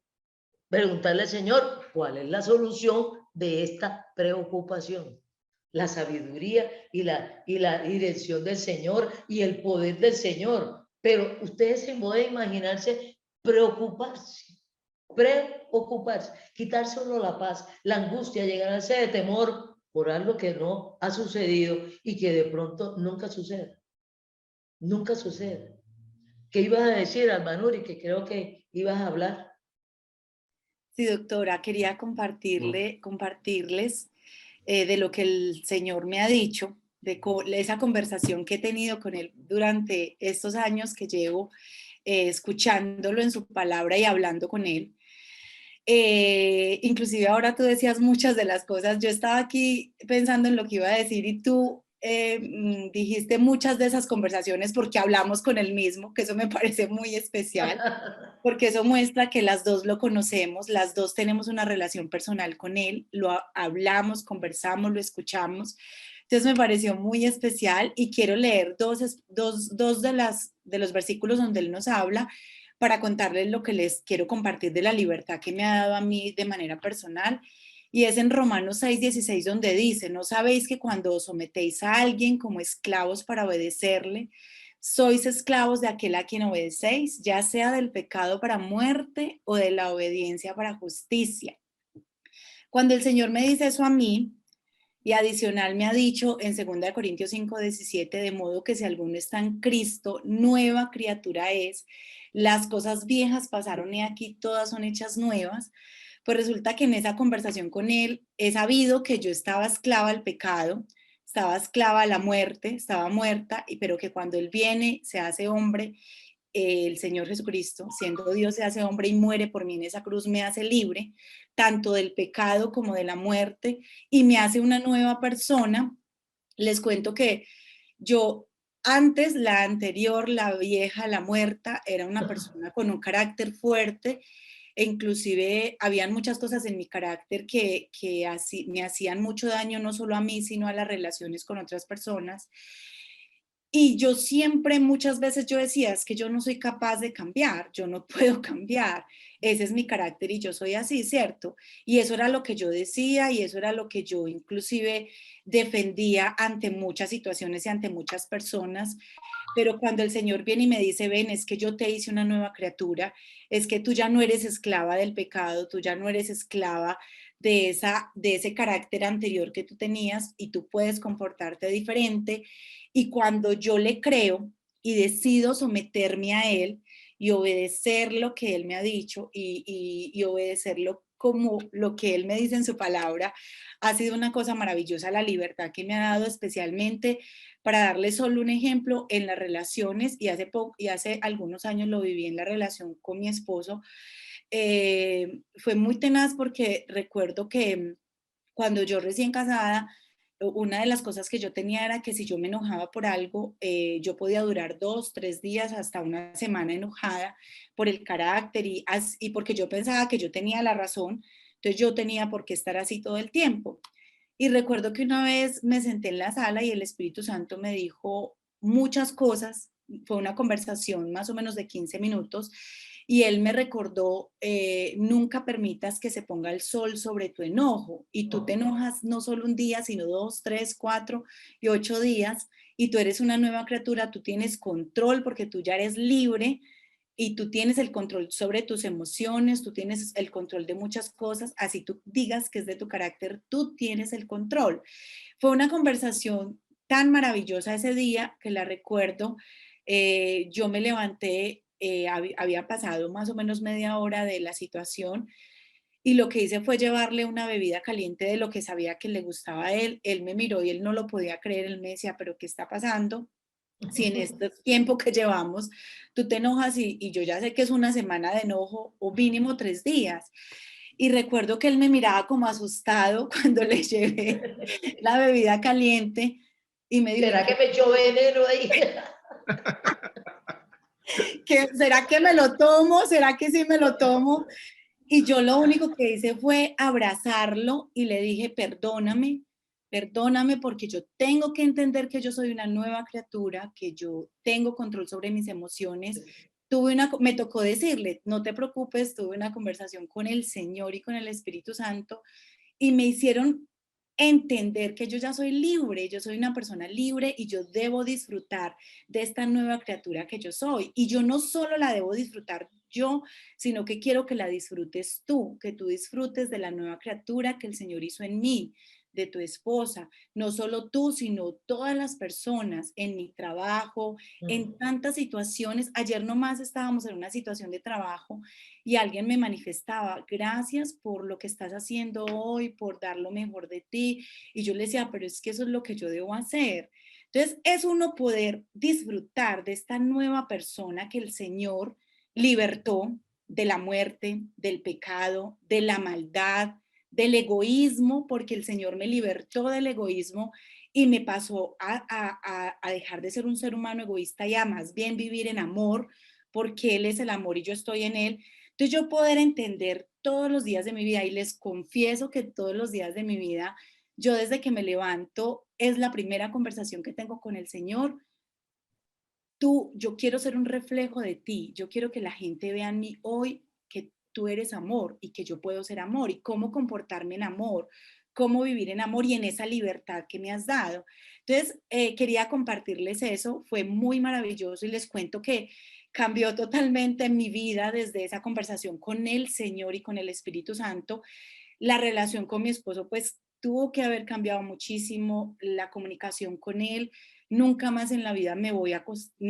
preguntarle al Señor, ¿cuál es la solución de esta preocupación? La sabiduría y la dirección del Señor y el poder del Señor. Pero ustedes se pueden imaginarse preocuparse, quitarse uno la paz, la angustia, llenarse de temor por algo que no ha sucedido y que de pronto nunca sucede. Nunca sucede. ¿Qué ibas a decir, Albanuri? Que creo que ibas a hablar. Sí, doctora, quería compartirles de lo que el Señor me ha dicho, de esa conversación que he tenido con Él durante estos años que llevo escuchándolo en su palabra y hablando con Él. Inclusive ahora tú decías muchas de las cosas, yo estaba aquí pensando en lo que iba a decir y tú dijiste muchas de esas conversaciones porque hablamos con el mismo, que eso me parece muy especial, porque eso muestra que las dos lo conocemos, las dos tenemos una relación personal con él, hablamos, conversamos, lo escuchamos. Entonces me pareció muy especial y quiero leer dos de los versículos donde él nos habla para contarles lo que les quiero compartir de la libertad que me ha dado a mí de manera personal. Y es en Romanos 6:16 donde dice, ¿no sabéis que cuando os sometéis a alguien como esclavos para obedecerle, sois esclavos de aquel a quien obedecéis, ya sea del pecado para muerte o de la obediencia para justicia? Cuando el Señor me dice eso a mí, y adicional me ha dicho en 2 Corintios 5:17, de modo que si alguno está en Cristo, nueva criatura es, las cosas viejas pasaron y aquí todas son hechas nuevas. Pues resulta que en esa conversación con él he sabido que yo estaba esclava al pecado, estaba esclava a la muerte, estaba muerta, pero que cuando él viene, se hace hombre, el Señor Jesucristo, siendo Dios, se hace hombre y muere por mí en esa cruz, me hace libre, tanto del pecado como de la muerte, y me hace una nueva persona. Les cuento que yo antes, la anterior, la vieja, la muerta, era una persona con un carácter fuerte, e inclusive habían muchas cosas en mi carácter que así, me hacían mucho daño, no solo a mí, sino a las relaciones con otras personas. Y yo siempre, muchas veces yo decía, es que yo no soy capaz de cambiar, yo no puedo cambiar, ese es mi carácter y yo soy así, ¿cierto? Y eso era lo que yo decía y eso era lo que yo inclusive defendía ante muchas situaciones y ante muchas personas. Pero cuando el Señor viene y me dice, ven, es que yo te hice una nueva criatura, es que tú ya no eres esclava del pecado, tú ya no eres esclava de ese carácter anterior que tú tenías y tú puedes comportarte diferente. Y cuando yo le creo y decido someterme a él y obedecer lo que él me ha dicho y obedecerlo como lo que él me dice en su palabra, ha sido una cosa maravillosa la libertad que me ha dado, especialmente para darle solo un ejemplo en las relaciones, y hace algunos años lo viví en la relación con mi esposo. Fue muy tenaz porque recuerdo que cuando yo recién casada, una de las cosas que yo tenía era que si yo me enojaba por algo, yo podía durar 2, 3 días, hasta una semana enojada por el carácter y porque yo pensaba que yo tenía la razón, entonces yo tenía por qué estar así todo el tiempo. Y recuerdo que una vez me senté en la sala y el Espíritu Santo me dijo muchas cosas, fue una conversación más o menos de 15 minutos, y él me recordó, nunca permitas que se ponga el sol sobre tu enojo, y tú te enojas no solo un día, sino 2, 3, 4 y 8 días, y tú eres una nueva criatura, tú tienes control porque tú ya eres libre, y tú tienes el control sobre tus emociones, tú tienes el control de muchas cosas, así tú digas que es de tu carácter, tú tienes el control. Fue una conversación tan maravillosa ese día que la recuerdo. Yo me levanté, había pasado más o menos media hora de la situación y lo que hice fue llevarle una bebida caliente de lo que sabía que le gustaba a él. Él me miró y él no lo podía creer, él me decía, pero ¿qué está pasando? Si en este tiempo que llevamos tú te enojas y yo ya sé que es una semana de enojo o mínimo 3 días. Y recuerdo que él me miraba como asustado cuando le llevé la bebida caliente y me dijo, ¿Será que me echó veneno ahí? ¿será que me lo tomo? ¿Será que sí me lo tomo? Y yo lo único que hice fue abrazarlo y le dije, perdóname, perdóname porque yo tengo que entender que yo soy una nueva criatura, que yo tengo control sobre mis emociones. Me tocó decirle, no te preocupes, tuve una conversación con el Señor y con el Espíritu Santo y me hicieron entender que yo ya soy libre, yo soy una persona libre y yo debo disfrutar de esta nueva criatura que yo soy. Y yo no solo la debo disfrutar yo, sino que quiero que la disfrutes tú, que tú disfrutes de la nueva criatura que el Señor hizo en mí, de tu esposa, no solo tú, sino todas las personas en mi trabajo, en tantas situaciones. Ayer nomás estábamos en una situación de trabajo y alguien me manifestaba, gracias por lo que estás haciendo hoy, por dar lo mejor de ti. Y yo le decía, pero es que eso es lo que yo debo hacer. Entonces, es uno poder disfrutar de esta nueva persona que el Señor libertó de la muerte, del pecado, de la maldad, del egoísmo, porque el Señor me libertó del egoísmo y me pasó a dejar de ser un ser humano egoísta y a más bien vivir en amor, porque Él es el amor y yo estoy en Él. Entonces yo poder entender todos los días de mi vida, y les confieso que todos los días de mi vida, yo desde que me levanto, es la primera conversación que tengo con el Señor. Yo quiero ser un reflejo de ti, yo quiero que la gente vea en mí hoy que tú eres amor y que yo puedo ser amor y cómo comportarme en amor, cómo vivir en amor y en esa libertad que me has dado. Entonces, quería compartirles eso, fue muy maravilloso y les cuento que cambió totalmente mi vida desde esa conversación con el Señor y con el Espíritu Santo. La relación con mi esposo, pues tuvo que haber cambiado muchísimo, la comunicación con él. Nunca más en la vida me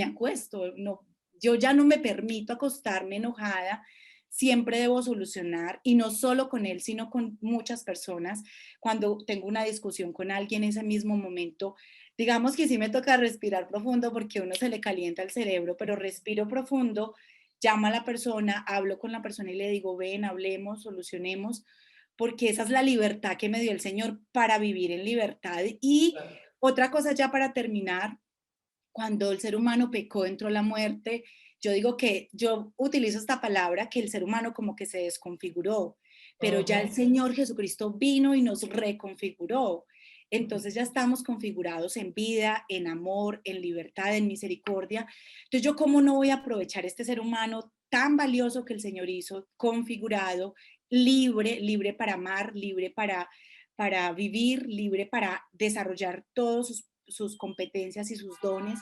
acuesto, no, yo ya no me permito acostarme enojada, siempre debo solucionar, y no solo con él, sino con muchas personas. Cuando tengo una discusión con alguien, ese mismo momento, digamos que sí me toca respirar profundo porque a uno se le calienta el cerebro, pero respiro profundo, llamo a la persona, hablo con la persona y le digo, ven, hablemos, solucionemos, porque esa es la libertad que me dio el Señor para vivir en libertad. Y otra cosa ya para terminar, cuando el ser humano pecó, entró la muerte, yo digo que yo utilizo esta palabra, que el ser humano como que se desconfiguró, pero ya el Señor Jesucristo vino y nos reconfiguró. Entonces ya estamos configurados en vida, en amor, en libertad, en misericordia. Entonces yo, ¿cómo no voy a aprovechar este ser humano tan valioso que el Señor hizo, configurado, libre, libre para amar, libre para vivir, libre para desarrollar todos sus competencias y sus dones?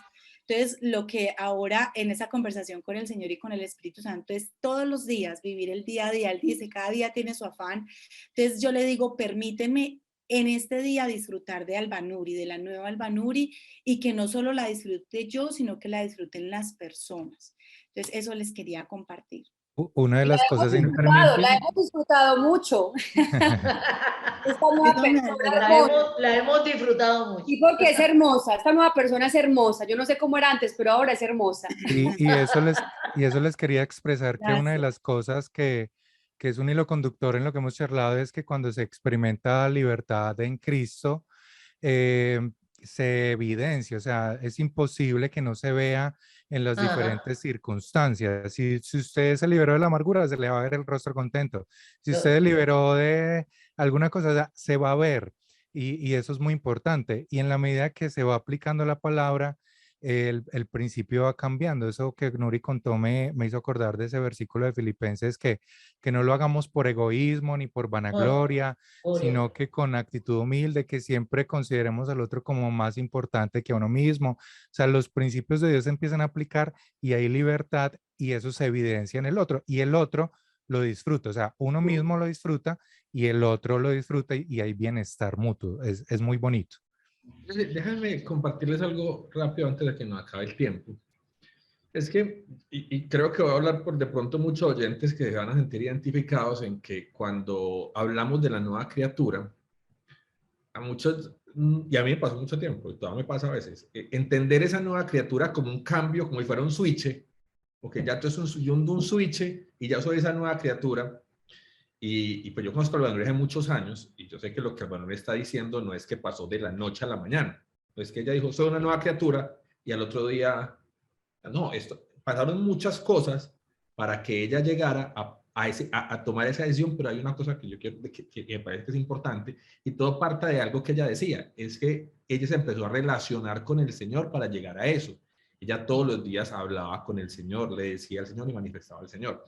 Entonces, lo que ahora en esa conversación con el Señor y con el Espíritu Santo es todos los días, vivir el día a día. Él dice, cada día tiene su afán. Entonces, yo le digo, permíteme en este día disfrutar de Albanuri, de la nueva Albanuri, y que no solo la disfrute yo, sino que la disfruten las personas. Entonces, eso les quería compartir. Una de las cosas Bueno, realmente, La hemos disfrutado mucho. Esta nueva Eso me persona alegra. hermosa. La hemos disfrutado mucho. Y porque es hermosa, esta nueva persona es hermosa. Yo no sé cómo era antes, pero ahora es hermosa. y eso les quería expresar, que una de Gracias. las cosas que es un hilo conductor en lo que hemos charlado es que cuando se experimenta libertad en Cristo, eh, se evidencia, o sea, es imposible que no se vea en las Ajá. diferentes circunstancias. Si usted se liberó de la amargura, se le va a ver el rostro contento. Si usted se liberó de alguna cosa, o sea, se va a ver. Y eso es muy importante. Y en la medida que se va aplicando la palabra, el principio va cambiando. Eso que Nuri contó me hizo acordar de ese versículo de Filipenses que no lo hagamos por egoísmo ni por vanagloria, sino que con actitud humilde, que siempre consideremos al otro como más importante que a uno mismo. O sea, los principios de Dios se empiezan a aplicar y hay libertad y eso se evidencia en el otro. Y el otro lo disfruta, o sea, uno mismo lo disfruta y el otro lo disfruta y hay bienestar mutuo. Es muy bonito. déjenme compartirles algo rápido antes de que nos acabe el tiempo. Es que, y creo que voy a hablar por de pronto muchos oyentes que se van a sentir identificados en que cuando hablamos de la nueva criatura, a muchos, y a mí me pasó mucho tiempo, y todavía me pasa a veces, entender esa nueva criatura como un cambio, como si fuera un switch, porque ya tú es un switch y ya soy esa nueva criatura. Y pues yo conozco a Albanur hace muchos años y yo sé que lo que Albanur está diciendo no es que pasó de la noche a la mañana. No es que ella dijo, soy una nueva criatura y al otro día, no, pasaron muchas cosas para que ella llegara a tomar esa decisión, pero hay una cosa que yo quiero, que me parece que es importante y todo parte de algo que ella decía, es que ella se empezó a relacionar con el Señor para llegar a eso. Ella todos los días hablaba con el Señor, le decía al Señor y manifestaba al Señor.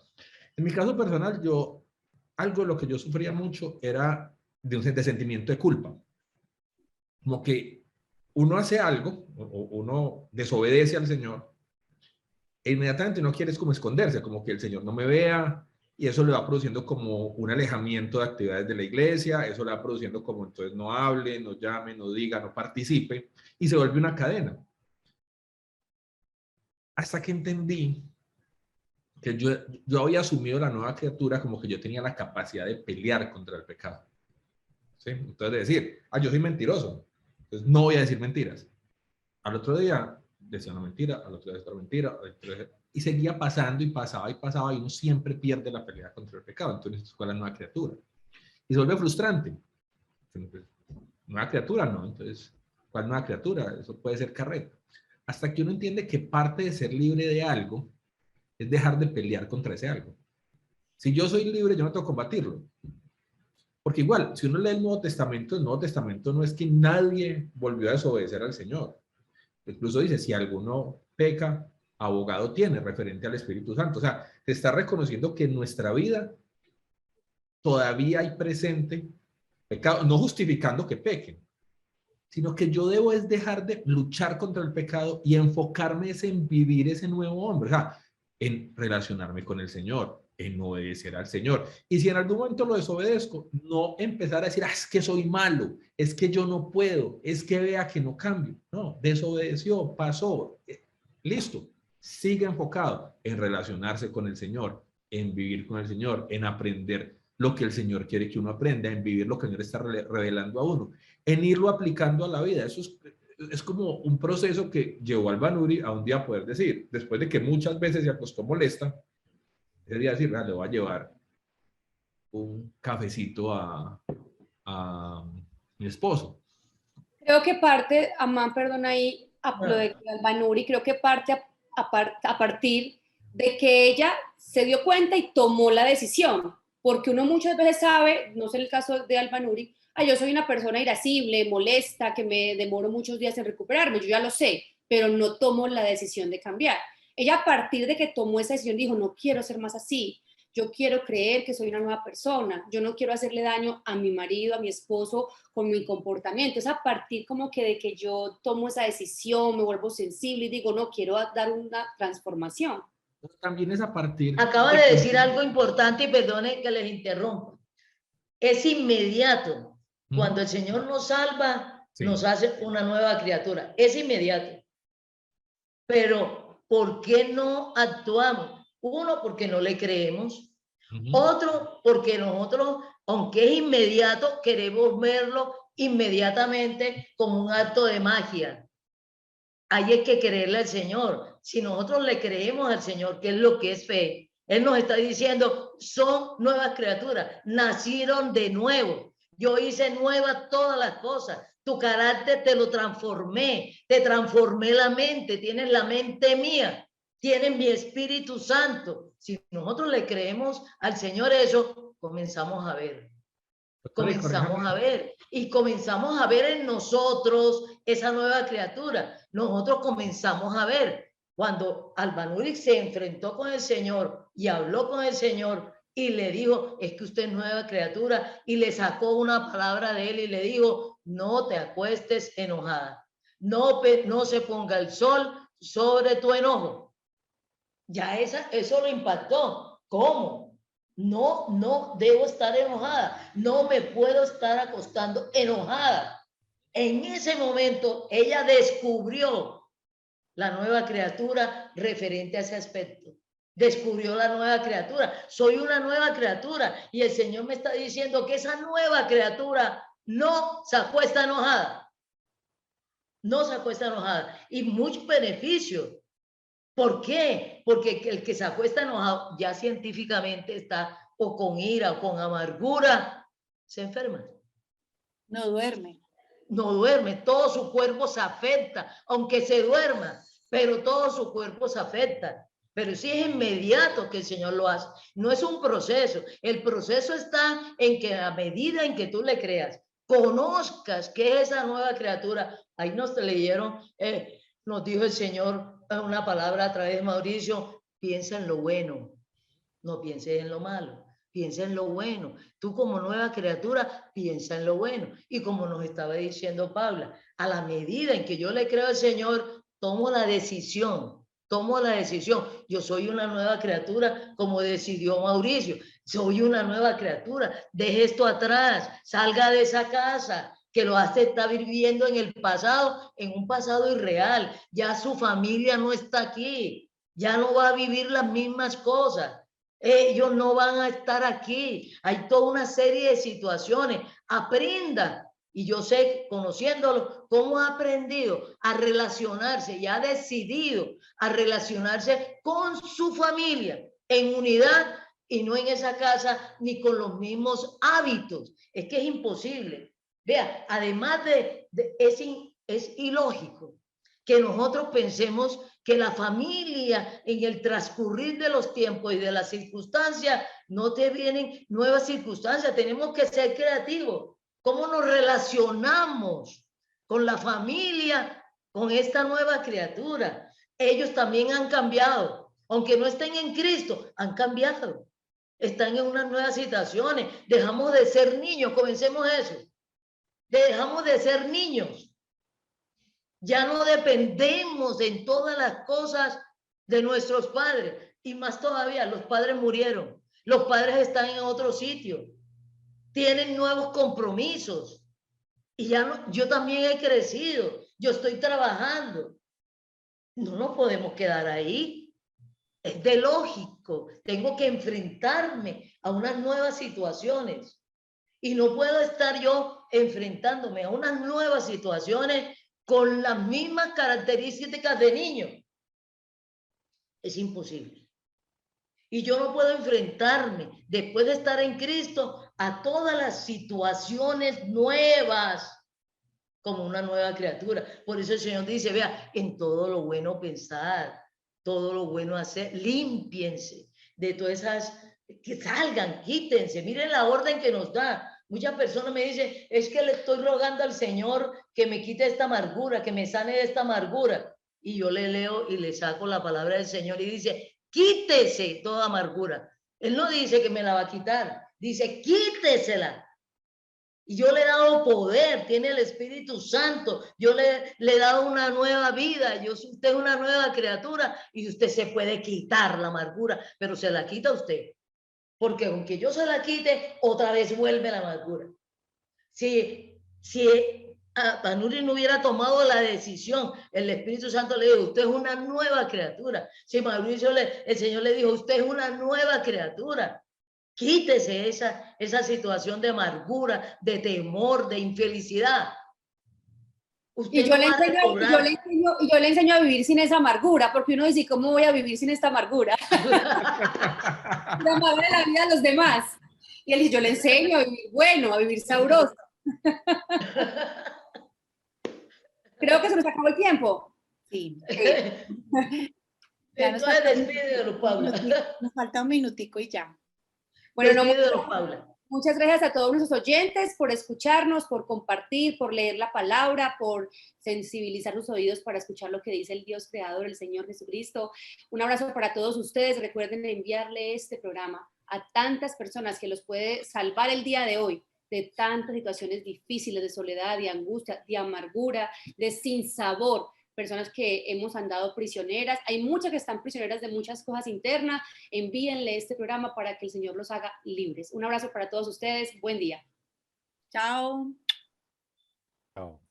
En mi caso personal, algo de lo que yo sufría mucho era de sentimiento de culpa. Como que uno hace algo, o uno desobedece al Señor, e inmediatamente uno quiere como esconderse, como que el Señor no me vea, y eso le va produciendo como un alejamiento de actividades de la iglesia, eso le va produciendo como entonces no hable, no llame, no diga, no participe, y se vuelve una cadena. Hasta que entendí que yo había asumido la nueva criatura como que yo tenía la capacidad de pelear contra el pecado. ¿Sí? Entonces decir, yo soy mentiroso, entonces no voy a decir mentiras. Al otro día decía una mentira, al otro día decía otra mentira, y seguía pasando y pasaba y pasaba y uno siempre pierde la pelea contra el pecado. Entonces esto fue la nueva criatura. Y se vuelve frustrante. Entonces, nueva criatura, ¿no? Entonces ¿Cuál nueva criatura? Eso puede ser carreta. Hasta que uno entiende que parte de ser libre de algo es dejar de pelear contra ese algo. Si yo soy libre, yo no tengo que combatirlo. Porque igual, si uno lee el Nuevo Testamento no es que nadie volvió a desobedecer al Señor. Incluso dice, si alguno peca, abogado tiene, referente al Espíritu Santo. O sea, se está reconociendo que en nuestra vida todavía hay presente pecado, no justificando que pequen, sino que yo debo es dejar de luchar contra el pecado y enfocarme en vivir ese nuevo hombre, o sea, en relacionarme con el Señor, en obedecer al Señor. Y si en algún momento lo desobedezco, no empezar a decir, es que soy malo, es que yo no puedo, es que vea que no cambio. No, desobedeció, pasó, listo. Sigue enfocado en relacionarse con el Señor, en vivir con el Señor, en aprender lo que el Señor quiere que uno aprenda, en vivir lo que el Señor está revelando a uno, en irlo aplicando a la vida. Eso es como un proceso que llevó al Banuri a un día poder decir, después de que muchas veces se acostó molesta, ese día decir, le voy a llevar un cafecito a mi esposo. Creo que parte, Amán, perdón ahí, lo de Banuri, creo que parte a partir de que ella se dio cuenta y tomó la decisión, porque uno muchas veces sabe, no sé el caso de Albanuri, yo soy una persona irascible, molesta, que me demoro muchos días en recuperarme, yo ya lo sé, pero no tomo la decisión de cambiar. Ella a partir de que tomó esa decisión dijo, no quiero ser más así, yo quiero creer que soy una nueva persona, yo no quiero hacerle daño a mi marido, a mi esposo con mi comportamiento. Es a partir como que de que yo tomo esa decisión, me vuelvo sensible y digo, no, quiero dar una transformación. También es a partir... Acaba de decir algo importante y perdone que les interrumpa. Es inmediato. Cuando el Señor nos salva, sí, nos hace una nueva criatura. Es inmediato. Pero, ¿por qué no actuamos? Uno, porque no le creemos. Otro, porque nosotros, aunque es inmediato, queremos verlo inmediatamente como un acto de magia. Ahí hay que creerle al Señor. Si nosotros le creemos al Señor, que es lo que es fe, Él nos está diciendo, son nuevas criaturas, nacieron de nuevo. Yo hice nuevas todas las cosas. Tu carácter te lo transformé, te transformé la mente, tienes la mente mía, tienes mi Espíritu Santo. Si nosotros le creemos al Señor eso, comenzamos a ver. Comenzamos a ver y comenzamos a ver en nosotros esa nueva criatura. Nosotros comenzamos a ver cuando Albanuri se enfrentó con el Señor y habló con el Señor y le dijo, es que usted es nueva criatura, y le sacó una palabra de él y le dijo, no te acuestes enojada, no se ponga el sol sobre tu enojo. Ya eso lo impactó. ¿Cómo? No debo estar enojada, no me puedo estar acostando enojada. En ese momento ella descubrió la nueva criatura referente a ese aspecto. Descubrió la nueva criatura. Soy una nueva criatura y el Señor me está diciendo que esa nueva criatura no se acuesta enojada. No se acuesta enojada. Y muchos beneficios. ¿Por qué? Porque el que se acuesta enojado ya científicamente está o con ira o con amargura, se enferma. No duerme. No duerme, todo su cuerpo se afecta, aunque se duerma, pero todo su cuerpo se afecta. Pero sí es inmediato que el Señor lo hace. No es un proceso. El proceso está en que a medida en que tú le creas, conozcas qué es esa nueva criatura. Ahí nos leyeron, nos dijo el Señor una palabra a través de Mauricio, piensa en lo bueno, no pienses en lo malo, piensa en lo bueno. Tú como nueva criatura, piensa en lo bueno. Y como nos estaba diciendo Paula, a la medida en que yo le creo al Señor, tomo la decisión. Yo soy una nueva criatura, como decidió Mauricio. Soy una nueva criatura. Deje esto atrás, salga de esa casa, que lo hace estar viviendo en el pasado, en un pasado irreal. Ya su familia no está aquí, ya no va a vivir las mismas cosas. Ellos no van a estar aquí. Hay toda una serie de situaciones. Aprenda. Y yo sé, conociéndolo, cómo ha aprendido a relacionarse y ha decidido a relacionarse con su familia en unidad y no en esa casa ni con los mismos hábitos. Es que es imposible. Vea, además de es ilógico que nosotros pensemos que la familia en el transcurrir de los tiempos y de las circunstancias no te vienen nuevas circunstancias. Tenemos que ser creativos. ¿Cómo nos relacionamos con la familia, con esta nueva criatura? Ellos también han cambiado. Aunque no estén en Cristo, han cambiado. Están en unas nuevas situaciones. Dejamos de ser niños, comencemos eso. Dejamos de ser niños. Ya no dependemos en todas las cosas de nuestros padres. Y más todavía, los padres murieron. Los padres están en otro sitio. Tienen nuevos compromisos. Y ya no, yo también he crecido. Yo estoy trabajando. No nos podemos quedar ahí. Es de lógico. Tengo que enfrentarme a unas nuevas situaciones. Y no puedo estar yo enfrentándome a unas nuevas situaciones con las mismas características de niño. Es imposible. Y yo no puedo enfrentarme, después de estar en Cristo, a todas las situaciones nuevas como una nueva criatura. Por eso el Señor dice, vea, en todo lo bueno pensar, todo lo bueno hacer, límpiense de todas esas, que salgan, quítense, miren la orden que nos da. Muchas personas me dicen, es que le estoy rogando al Señor que me quite esta amargura, que me sane de esta amargura. Y yo le leo y le saco la palabra del Señor y dice, quítese toda amargura. Él no dice que me la va a quitar, dice, quítesela. Y yo le he dado poder, tiene el Espíritu Santo, yo le he dado una nueva vida, usted es una nueva criatura y usted se puede quitar la amargura, pero se la quita usted. Porque aunque yo se la quite, otra vez vuelve la amargura. Si Anuri no hubiera tomado la decisión, el Espíritu Santo le dijo, usted es una nueva criatura. Si Mauricio el Señor le dijo, usted es una nueva criatura. Quítese esa situación de amargura, de temor, de infelicidad. Y yo, le enseño a vivir sin esa amargura, porque uno dice, ¿cómo voy a vivir sin esta amargura? De amarle la vida a los demás. Y él dice, yo le enseño a vivir bueno, a vivir sabroso. Creo que se nos acabó el tiempo. Sí. Entonces despídelo, Paula. Nos falta un minutico y ya. Bueno, despídelo, Paula. Muchas gracias a todos nuestros oyentes por escucharnos, por compartir, por leer la palabra, por sensibilizar sus oídos para escuchar lo que dice el Dios creador, el Señor Jesucristo. Un abrazo para todos ustedes. Recuerden enviarle este programa a tantas personas que los puede salvar el día de hoy de tantas situaciones difíciles, de soledad, de angustia, de amargura, de sinsabor. Personas que hemos andado prisioneras. Hay muchas que están prisioneras de muchas cosas internas. Envíenle este programa para que el Señor los haga libres. Un abrazo para todos ustedes. Buen día. Chao. Chao.